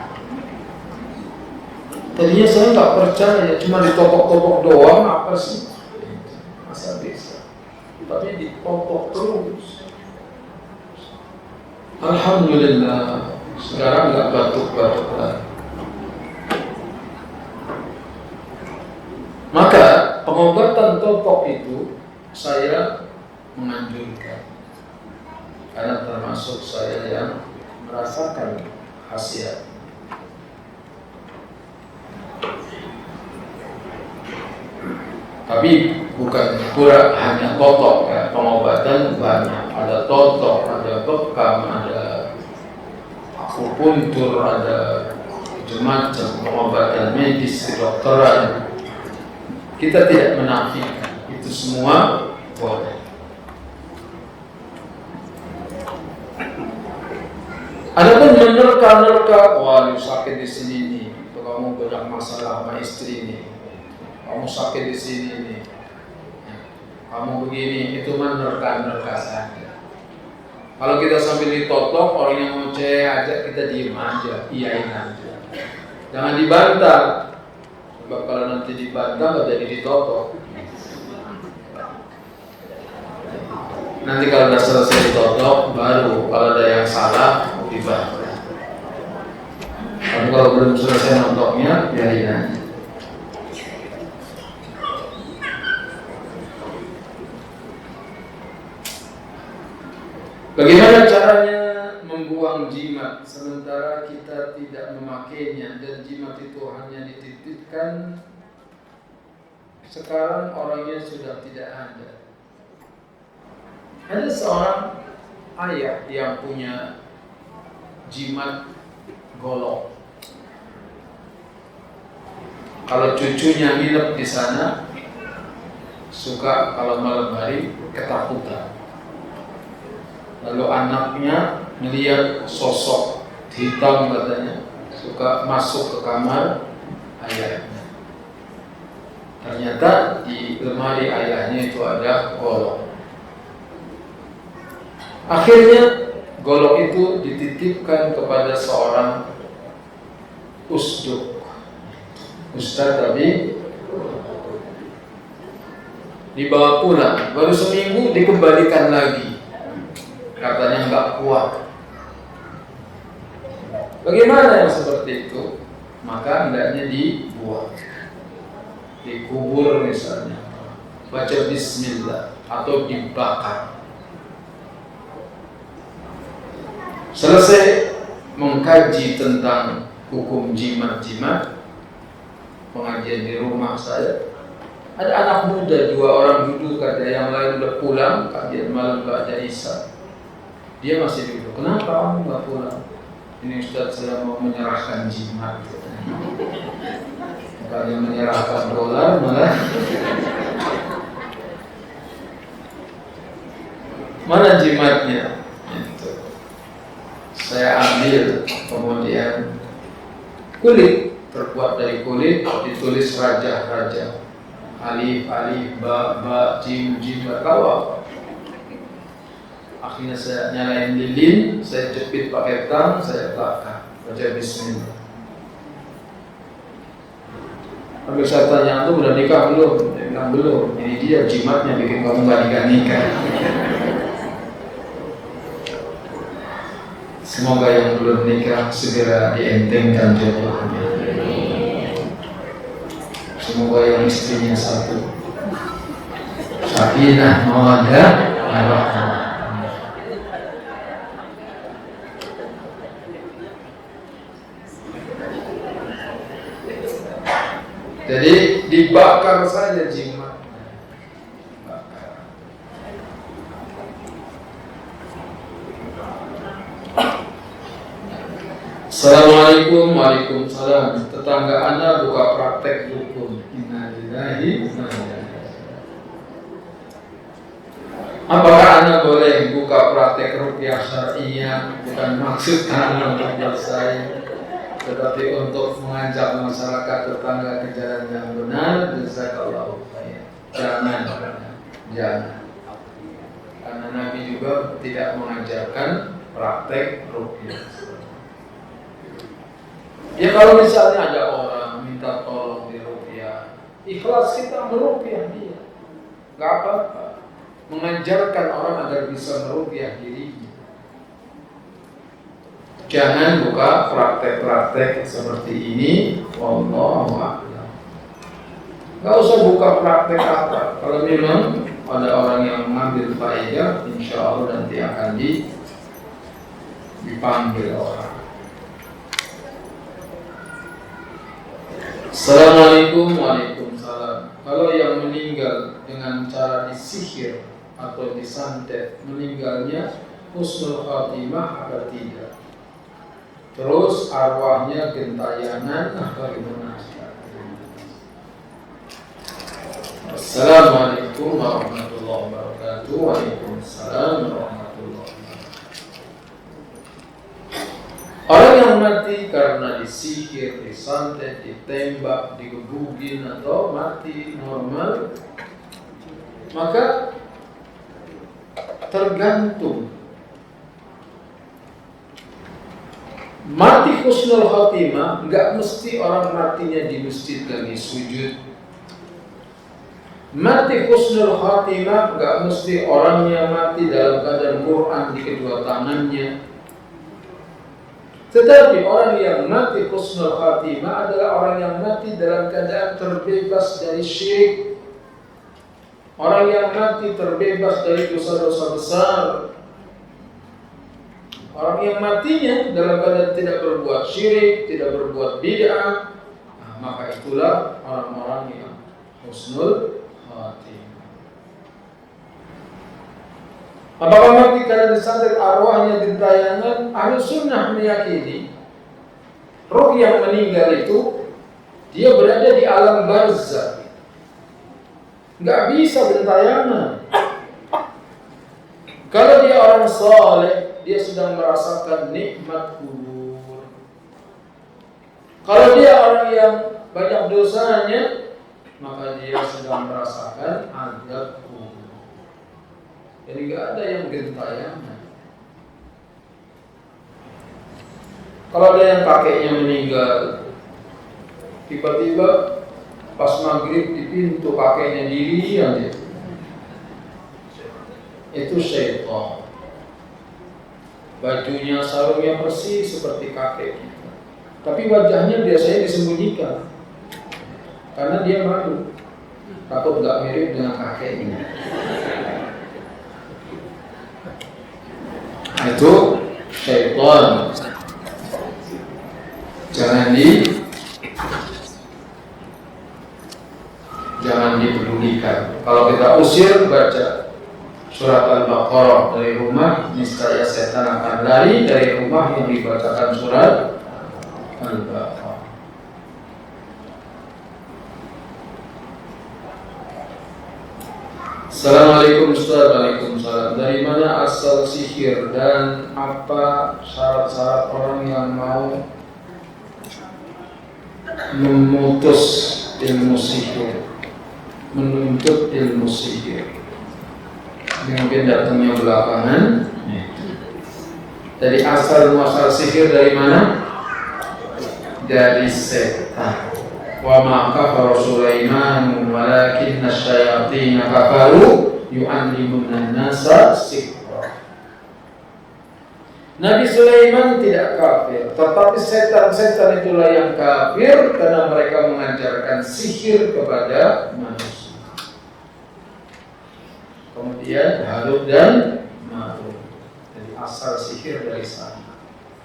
Tadinya saya nggak percaya, cuma ditopok-topok doang, apa sih? Masa bisa? Tapi ditopok terus. Alhamdulillah, sekarang nggak batuk-batuk lagi. Maka pengobatan totok itu saya menganjurkan, karena termasuk saya yang merasakan khasiat. Tapi bukan pura hanya totok ya, pengobatan banyak. Ada totok, ada bekam, ada akupuntur, ada macam-macam pengobatan medis, kedokteran. Kita tidak menafikan itu semua boleh. Adapun menerka-nerka, wah lu sakit di sini nih, atau kamu banyak masalah sama istri nih, kamu sakit di sini nih, kamu begini, itu menerka-nerka saja. Kalau kita sambil ditotok, orang yang mau aja kita diem aja, iyain aja, jangan dibantah. Sebab kalau nanti dibantah nggak jadi ditotok. Nanti kalau udah selesai ditotok, baru kalau ada yang salah dibantah. Tapi kalau belum selesai notoknya, biarin aja. Bagaimana caranya membuang jimat sementara kita tidak memakainya, dan jimat itu hanya dititipkan, sekarang orangnya sudah tidak ada. Ada seorang ayah yang punya jimat golok. Kalau cucunya nginep di sana, suka kalau malam hari ketakutan. Lalu anaknya melihat sosok hitam katanya, suka masuk ke kamar ayahnya. Ternyata di lemari ayahnya itu ada golok. Akhirnya golok itu dititipkan kepada seorang usduk, ustaz tapi dibawa pulang. Baru seminggu dikembalikan lagi, katanya nggak kuat. Bagaimana yang seperti itu? Maka hendaknya dibuang, dikubur misalnya, baca bismillah, atau dibakar. Selesai mengkaji tentang hukum jimat-jimat, pengajian di rumah saya, ada anak muda 2 orang duduk, ada yang lain udah pulang, kajian malam gak ada isya. Dia masih duduk. Kenapa kamu gak pulang? Ini Ustaz, saya mau menyerahkan jimat. Bukannya menyerahkan dolar, malah mana jimatnya? Saya ambil, kemudian kulit, terbuat dari kulit, ditulis raja-raja, alif, alif, ba, jim, gak tahu apa. Akhirnya saya nyalain lilin, saya jepit pakai tang, saya bakar, baca bismillah. Habis saya tanya, "Antum udah nikah belum?" Dia bilang belum. Ini dia jimatnya bikin kamu gak nikah. Semoga yang belum nikah segera dientengkan jodohnya. Semoga yang istrinya 1, sakinah, mawaddah, warahmah. Jadi dibakar saja jimat. Assalamualaikum. Waalaikumsalam. Tetangga Anda buka praktek dukun. Innalillahi wa inna ilaihi raji'un. Apakah Anda boleh buka praktek ruqyah syar'iyyah? Bukan maksud Anda untuk bersaing, tetapi untuk mengajak masyarakat tetangga ke jalan yang benar. Jazakallahu khairan. Jangan. Karena Nabi juga tidak mengajarkan praktek ruqyah. Ya kalau misalnya ada orang minta tolong di ruqyah, ikhlas kita meruqyah dia, nggak apa-apa. Mengajarkan orang agar bisa meruqyah dirinya. Jangan buka praktek-praktek seperti ini. Wallahu a'lam. Nggak usah buka praktek apa. Kalau memang ada orang yang mengambil faedah, insya Allah nanti akan dipanggil orang. Assalamualaikum. Waalaikumsalam. Kalau yang meninggal dengan cara disihir atau disantet, meninggalnya husnul khatimah atau tidak? Terus arwahnya gentayangan atau gimana? Assalamualaikum warahmatullahi wabarakatuh. Waalaikumsalam warahmatullahi wabarakatuh. Orang yang mati karena disihir, disantet, ditembak, digebugin atau mati normal, maka tergantung. Mati husnul khatimah enggak mesti orang matinya di masjid lagi sujud. Mati husnul khatimah enggak mesti orangnya mati dalam keadaan Quran di kedua tangannya. Tetapi orang yang mati husnul khatimah adalah orang yang mati dalam keadaan terbebas dari syirik. Orang yang mati terbebas dari dosa-dosa besar. Orang yang matinya dalam keadaan tidak berbuat syirik, tidak berbuat bid'ah, maka itulah orang-orang yang husnul khatimah. Apakah mati karena disantet arwahnya gentayangan? Ahlu sunnah meyakini roh yang meninggal itu dia berada di alam barzakh, nggak bisa gentayangan. Kalau dia orang saleh, dia sedang merasakan nikmat kubur. Kalau dia orang yang banyak dosanya, maka dia sedang merasakan azab kubur. Jadi nggak ada yang gentayangan. Kalau ada yang kakeknya meninggal, tiba-tiba pas maghrib di pintu kakeknya diri aja, itu syaitan. Bajunya, sarungnya persis seperti kakeknya, tapi wajahnya biasanya disembunyikan karena dia malu, takut nggak mirip dengan kakeknya. Itu syaitan. Jangan dipedulikan. Kalau kita usir, baca surat Al-Baqarah dari rumah, niscaya setan akan lari dari rumah yang dibacakan surat Al-Baqarah. Assalamualaikum Ustaz. Waalaikumsalam. Dari mana asal sihir dan apa syarat-syarat orang yang mau memutus ilmu sihir, menuntut ilmu sihir? Ini mungkin datangnya belakangan. Jadi asal muasal sihir dari mana? Dari setan. Wa ma kafara Sulaiman walakinna asyayatin kafaru yu'allimuna an-nasa sihra. Nabi Sulaiman tidak kafir, tetapi setan-setan itulah yang kafir karena mereka mengajarkan sihir kepada manusia. Kemudian Harut dan Marut. Jadi asal sihir dari sana.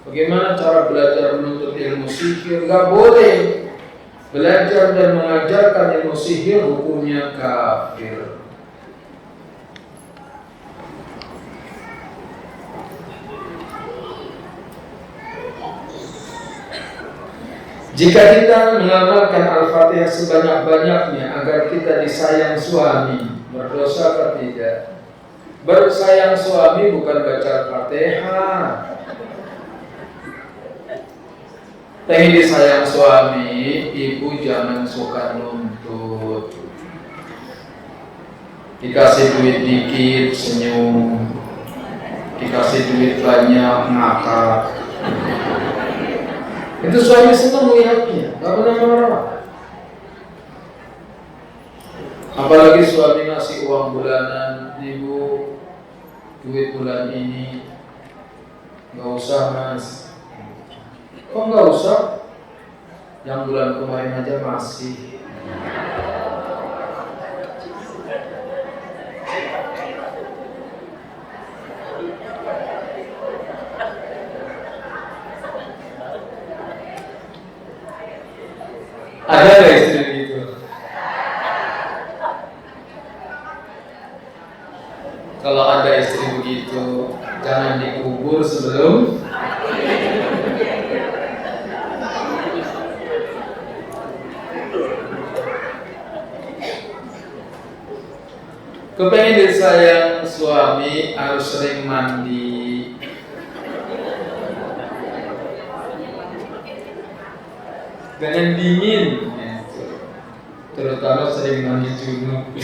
Bagaimana cara belajar menuntut ilmu sihir? Gak boleh. Belajar dan mengajarkan ilmu sihir hukumnya kafir. Jika kita mengamalkan Al-Fatihah sebanyak-banyaknya agar kita disayang suami, berdosa atau tidak? Bersayang suami bukan baca Al-Fatihah. Pengen disayang suami, ibu jangan suka nuntut. Dikasih duit dikit senyum, dikasih duit banyak ngakak. Itu suami senang melihatnya, gak pernah marah. Apalagi suami ngasih uang bulanan, ibu duit bulan ini gak usah mas. Kok nggak usah? Yang bulan kemarin aja masih. Ada nggak istri gitu? Kalau ada istri begitu, jangan dikubur sebelum kepengen disayang suami harus sering mandi. Dengan dingin, terutama sering mandi junub.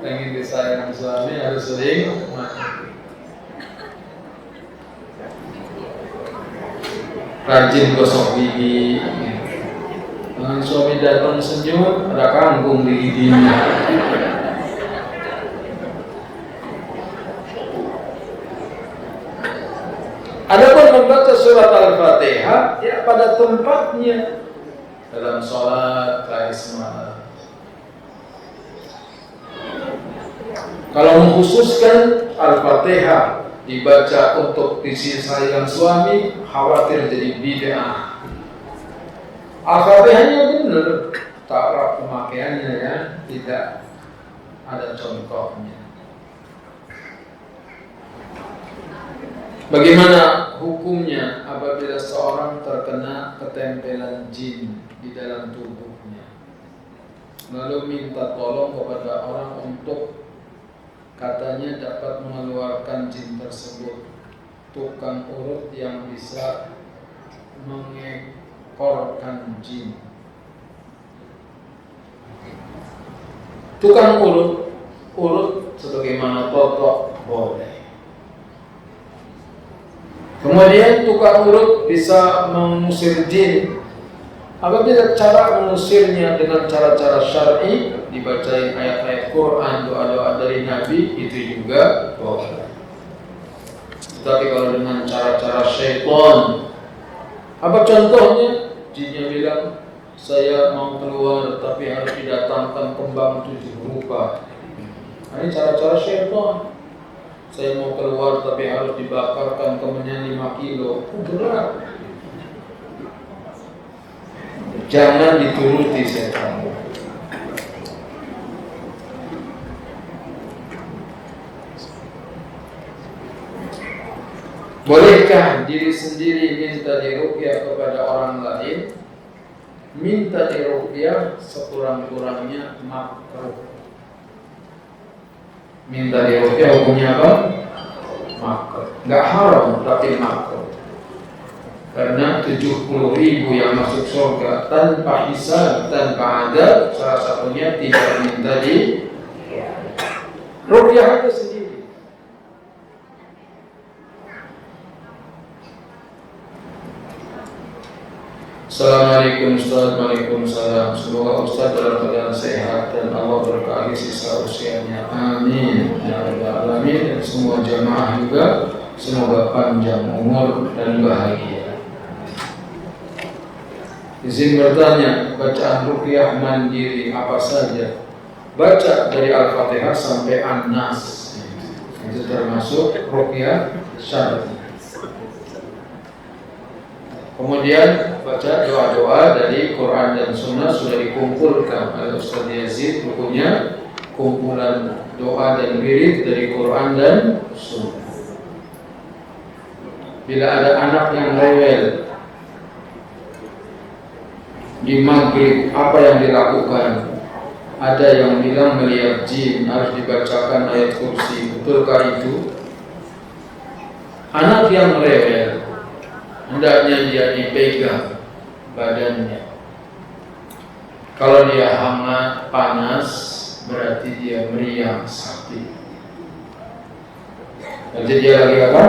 Pengen disayang suami harus sering mandi. Rajin gosok gigi. Suami datang senyum, ada kangkung di giginya. Adapun membaca surat Al-Fatihah ya pada tempatnya dalam sholat terakhir semalam. Kalau mengkhususkan Al-Fatihah dibaca untuk kasih sayang suami, khawatir jadi bid'ah. Al-Fatihahnya benar, cara pemakaiannya ya tidak ada contohnya. Bagaimana hukumnya apabila seorang terkena ketempelan jin di dalam tubuhnya, lalu minta tolong kepada orang untuk katanya dapat mengeluarkan jin tersebut, tukang urut yang bisa mengekorkan jin. Tukang urut sebagaimana totok boleh. Kemudian tukang urut bisa mengusir jin. Apabila cara mengusirnya dengan cara-cara syar'i, dibacain ayat-ayat Quran, doa-doa dari Nabi, itu juga boleh. Tapi kalau dengan cara-cara syaitan, apa contohnya? Jinnya bilang, saya mau keluar tapi harus didatangkan kembang 7 rupa. Ini cara-cara syaitan. Saya mau keluar tapi harus dibakarkan kemenyan 5 kilo. Berat. Jangan dituruti setan. Bolehkah diri sendiri minta diruqyah kepada orang lain? Minta diruqyah sekurang-kurangnya makruh. Minta diruqyah hukumnya apa? Makruh. Enggak haram tapi makruh. Karena 70.000 yang masuk surga tanpa hisab, tanpa adab, salah satunya tidak minta di ruqyah itu sendiri. Assalamualaikum Ustaz. Waalaikumsalam. Semoga Ustaz dalam keadaan sehat dan Allah berkahi sisa usianya. Amin ya rabbal alamin. Dan semua jamaah juga semoga panjang umur dan bahagia. Izin bertanya, bacaan ruqyah mandiri apa saja? Baca dari Al-Fatihah sampai An-Nas. Itu termasuk ruqyah syar'i. Kemudian baca doa-doa dari Quran dan Sunnah sudah dikumpulkan oleh Ustaz Yazid, bukunya kumpulan doa dan wirid dari Quran dan Sunnah. Bila ada anak yang rewel di maghrib, apa yang dilakukan? Ada yang bilang melihat jin, harus dibacakan ayat kursi. Betulkah itu? Anak yang rewel, hendaknya dia dipegang badannya. Kalau dia hangat, panas, berarti dia meriang, sakit. Jadi dia lagi apa?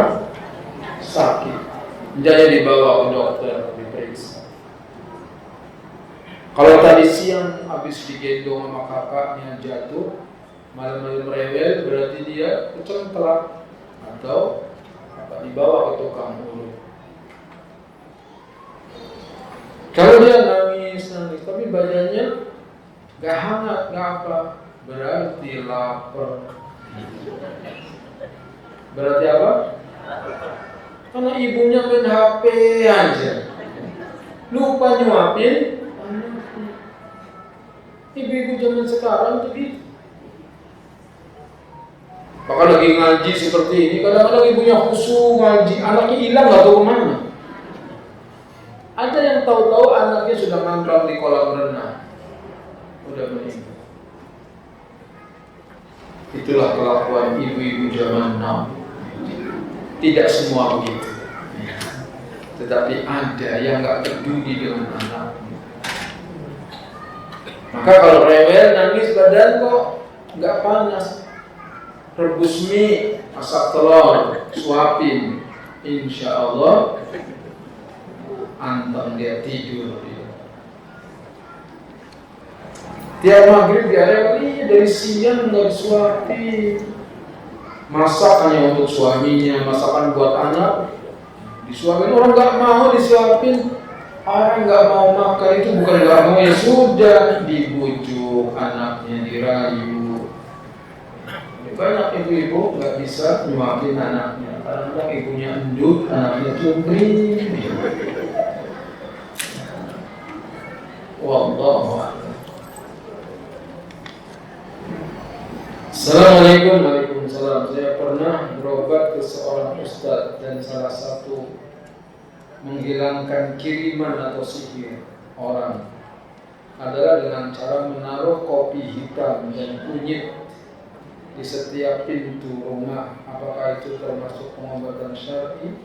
Sakit. Hendaknya dibawa ke dokter, diperiksa. Kalau tadi siang habis digendong sama kakaknya jatuh, malam-malam rewel, berarti dia kecengklak atau dibawa ke tukang urut. Kalau dia nangis, tapi badannya gak hangat, gak apa, berarti lapar. Berarti apa? Karena ibunya main HP aja, lupa nyuapin. Ibu-ibu zaman sekarang tuh gitu. Bahkan lagi ngaji seperti ini, kadang-kadang ibunya khusyuk ngaji, anaknya hilang gak tahu kemana. Ada yang tahu-tahu anaknya sudah ngambang di kolam renang, udah meninggal. Itulah kelakuan ibu-ibu zaman now. Tidak semua begitu, tetapi ada yang gak peduli dengan anak. Maka kalau rewel, nangis, badan kok nggak panas, rebus mie, masak telur, suapin, insya Allah anteng dia tidur. Tiap maghrib dia rewel, dari siang nggak disuapin, masak hanya untuk suaminya, masakan buat anak disuapin. Orang nggak mau disuapin. Orang nggak mau makan itu bukan nggak mau, ya sudah, dibujuk anaknya, dirayu. Banyak ibu-ibu nggak bisa nyuapin anaknya karena ibunya endut, anaknya cungkring. Wallahu a'lam. Assalamualaikum. Waalaikumsalam. Saya pernah berobat ke seorang ustadz dan salah satu menghilangkan kiriman atau sihir orang adalah dengan cara menaruh kopi hitam dan kunyit di setiap pintu rumah. Apakah itu termasuk pengobatan syar'i?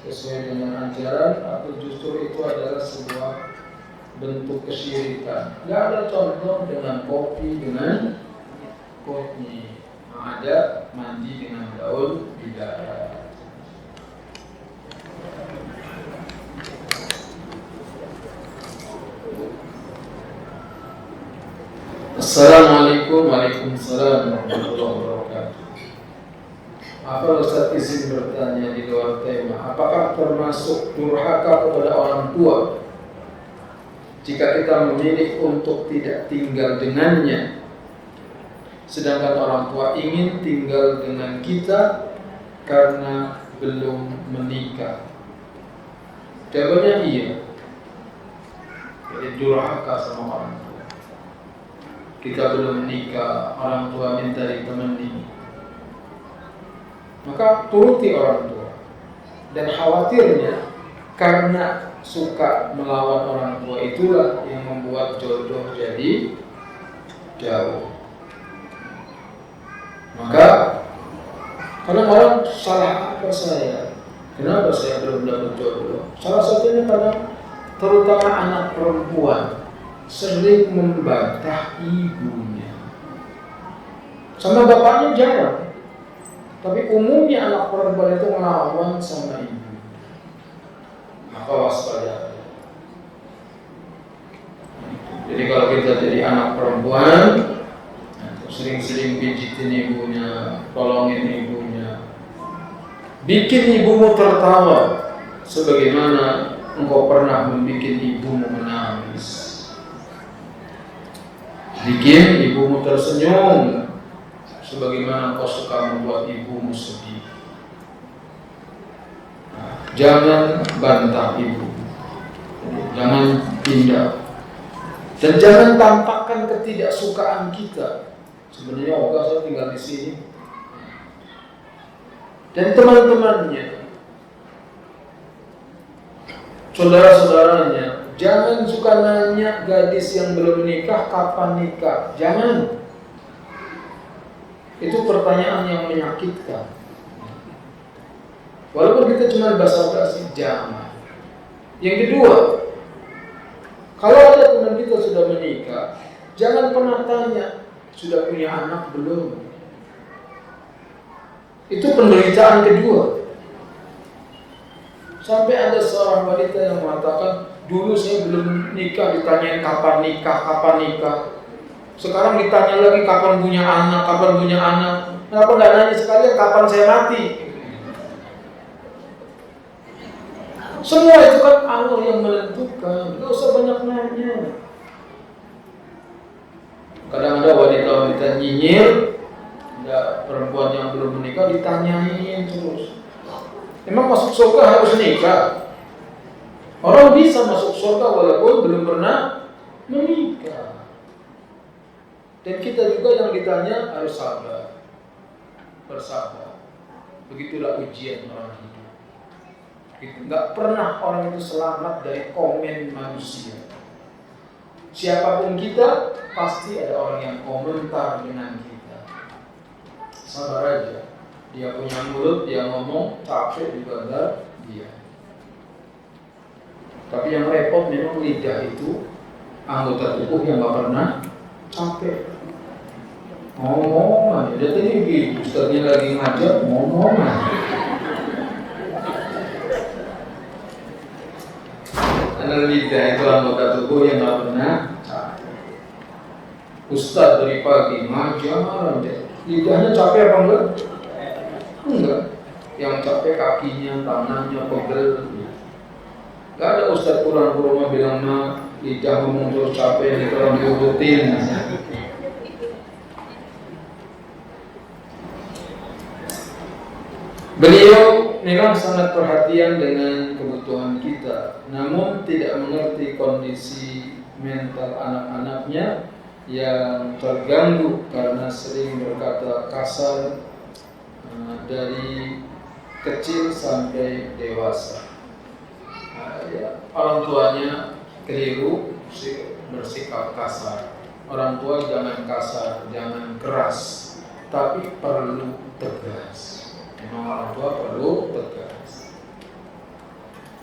sesuai dengan ajaran, atau justru itu adalah sebuah bentuk kesyirikan. Tidak ada contoh dengan kopi dengan kopi. Ada mandi dengan daun bidara. Assalamualaikum warahmatullahi wabarakatuh. Apa Ustaz izin bertanya di luar tema? Apakah termasuk durhaka kepada orang tua jika kita memilih untuk tidak tinggal dengannya, sedangkan orang tua ingin tinggal dengan kita karena belum menikah? Jawabannya iya. Jadi durhaka sama orang tua. Kita belum menikah, orang tua minta ditemani, maka turuti orang tua. Dan khawatirnya karena suka melawan orang tua itulah yang membuat jodoh jadi jauh. Maka kadang-kadang salah apa saya? Kenapa saya belum dapat jodoh? Salah satunya karena terutama anak perempuan sering membantah ibunya. Sama bapaknya jarang, tapi umumnya anak perempuan itu melawan sama ibu. Maka waspada. Jadi kalau kita jadi anak perempuan, sering-sering pijitin ibunya, tolongin ibunya, bikin ibumu tertawa sebagaimana engkau pernah membuat ibumu menangis. Bikin ibumu tersenyum sebagaimana engkau suka membuat ibumu sedih. Jangan bantah ibu, jangan pindah, dan jangan tampakkan ketidaksukaan kita. Sebenarnya saya tinggal di sini, dan teman-temannya, saudara-saudaranya, jangan suka nanya gadis yang belum menikah kapan nikah. Jangan. Itu pertanyaan yang menyakitkan. Walaupun kita cuma basa-basi, jangan. Yang kedua, kalau ada teman kita sudah menikah, jangan pernah tanya, sudah punya anak belum? Itu penderitaan kedua. Sampai ada seorang wanita yang mengatakan, dulu saya belum nikah, ditanyain kapan nikah. Sekarang ditanya lagi kapan punya anak. Kenapa nggak nanya sekalian kapan saya mati? Semua itu kan Allah yang menentukan, nggak usah banyak nanya. Kadang ada wanita-wanita nyinyir, ada perempuan yang belum menikah ditanyain terus. Emang masuk surga harus nikah? Orang bisa masuk surga walaupun belum pernah menikah. Dan kita juga yang ditanya harus sabar, bersabar. Begitulah ujian orang hidup. Nggak pernah orang itu selamat dari komen manusia. Siapapun kita, pasti ada orang yang komentar dengan kita. Sabar aja. Dia punya mulut, dia ngomong, capek juga dia. Tapi yang repot memang lidah itu anggota tubuh yang nggak pernah capek. Ngomong aja, dia tadi gitu, ustadznya lagi ngajar, ngomong aja. Karena lidah itu anggota tubuh yang nggak pernah capek. Ustadz dari pagi ngajar, lidahnya capek apa enggak? Enggak. Yang capek kakinya, tangannya, pegel. Gak ada ustadz pulang ke rumah bilang, lidah ngomong terus capek, tolong diurutin. Beliau memang sangat perhatian dengan kebutuhan kita, namun tidak mengerti kondisi mental anak-anaknya yang terganggu karena sering berkata kasar dari kecil sampai dewasa. Orang tuanya keliru bersikap kasar. Orang tua jangan kasar, jangan keras, tapi perlu tegas. Memang orang tua perlu tegas.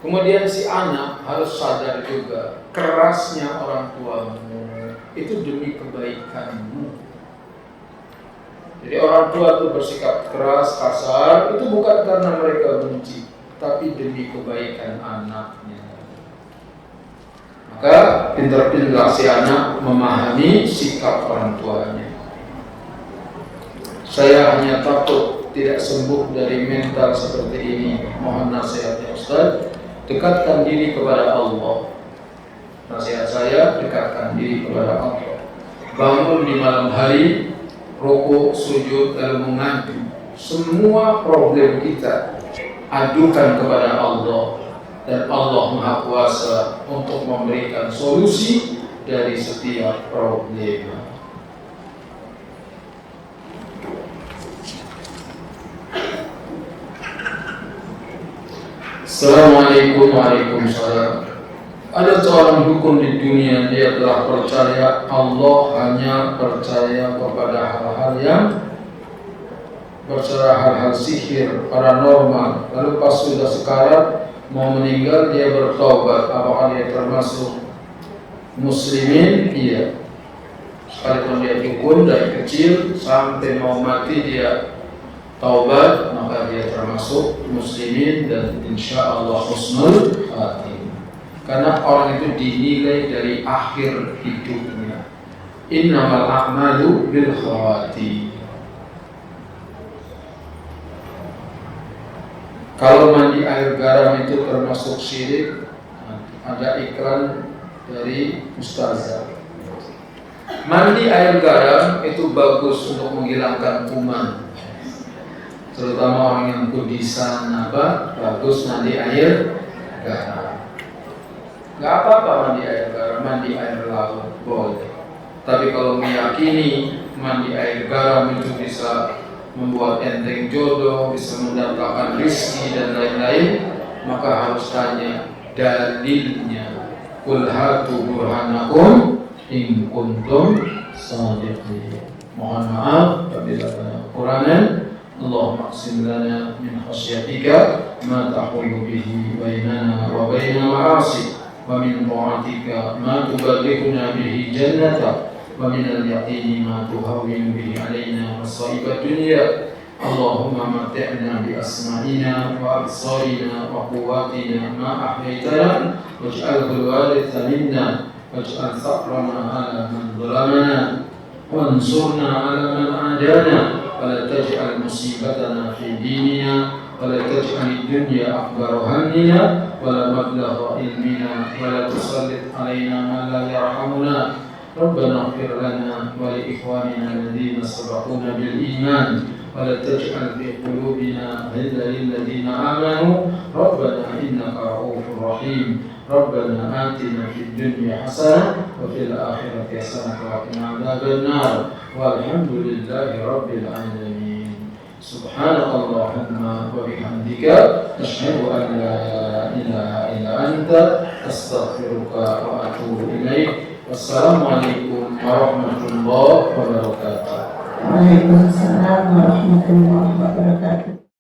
Kemudian si anak harus sadar juga kerasnya orang tuamu itu demi kebaikanmu. Jadi orang tua itu bersikap keras, kasar, itu bukan karena mereka benci, tapi demi kebaikan anaknya. Maka pintar-pintar si anak memahami sikap orang tuanya. Saya hanya takut tidak sembuh dari mental seperti ini. Mohon nasihatnya Ustaz. Dekatkan diri kepada Allah. Nasihat saya, dekatkan diri kepada Allah. Bangun di malam hari, rukuk, sujud, lalu mengadu. Semua problem kita adukan kepada Allah. Dan Allah Maha Kuasa untuk memberikan solusi dari setiap problem. Assalamualaikum warahmatullahi wabarakatuh. Ada seorang dukun di dunia, dia telah percaya Allah hanya percaya kepada hal-hal yang berserah, hal-hal sihir, paranormal. Lalu pas sudah sekarat mau meninggal dia bertaubat. Apakah dia termasuk muslimin? Iya. Sekalipun dia dukun dari kecil sampai mau mati dia taubat, maka dia termasuk muslimin dan insya Allah husnul khatimah. Karena orang itu dinilai dari akhir hidupnya. Innamal a'malu bil khawatim. Kalau mandi air garam itu termasuk syirik, ada iklan dari ustazah. Mandi air garam itu bagus untuk menghilangkan kuman. Terutama orang yang kudisan bagus mandi air garam. Gak apa-apa mandi air garam, mandi air laut boleh. Tapi kalau meyakini mandi air garam itu bisa membuat enteng jodoh, bisa mendatangkan rezeki dan lain-lain, maka harus tanya dalilnya. Qul hatu burhanakum in kuntum shadiqin. Mohon maaf apabila banyak kekurangan. Allahumma aqsim lana min khasyatika ma tahulu bihi bainana wa baina ma'asik, wa min ta'atika ma tuballighuna bihi jannatak, wa min al-yaqini ma tuhawwinu bihi alaina masa'ib ad-dunya. Allahumma mat'ina bi asma'ina wa absarina wa quwwatina ma ahyaytana waj'alhu al-waritha minna waj'al thaqrana 'ala man zalamana wansurna 'ala man 'adana. ولا تجعل مصيبتنا في ديننا ولا تجعل الدنيا أكبر همنا ولا مبلغ علمنا ولا تسلط علينا ما لا يرحمنا. ربنا اغفر لنا ولإخواننا الذين سبقونا بالإيمان ولا تجعل في قلوبنا غلا للذين آمنوا ربنا إنك رؤوف رحيم. ربنا آتنا في الدنيا حسنة وفي الآخرة حسنة وقنا عذاب النار والحمد لله رب العالمين. سبحانك اللهم وبحمدك أشهد أن لا إله إلا أنت أستغفرك وأتوب إليك. والسلام عليكم ورحمة الله وبركاته. Waalaikumsalam warahmatullahi wabarakatuh.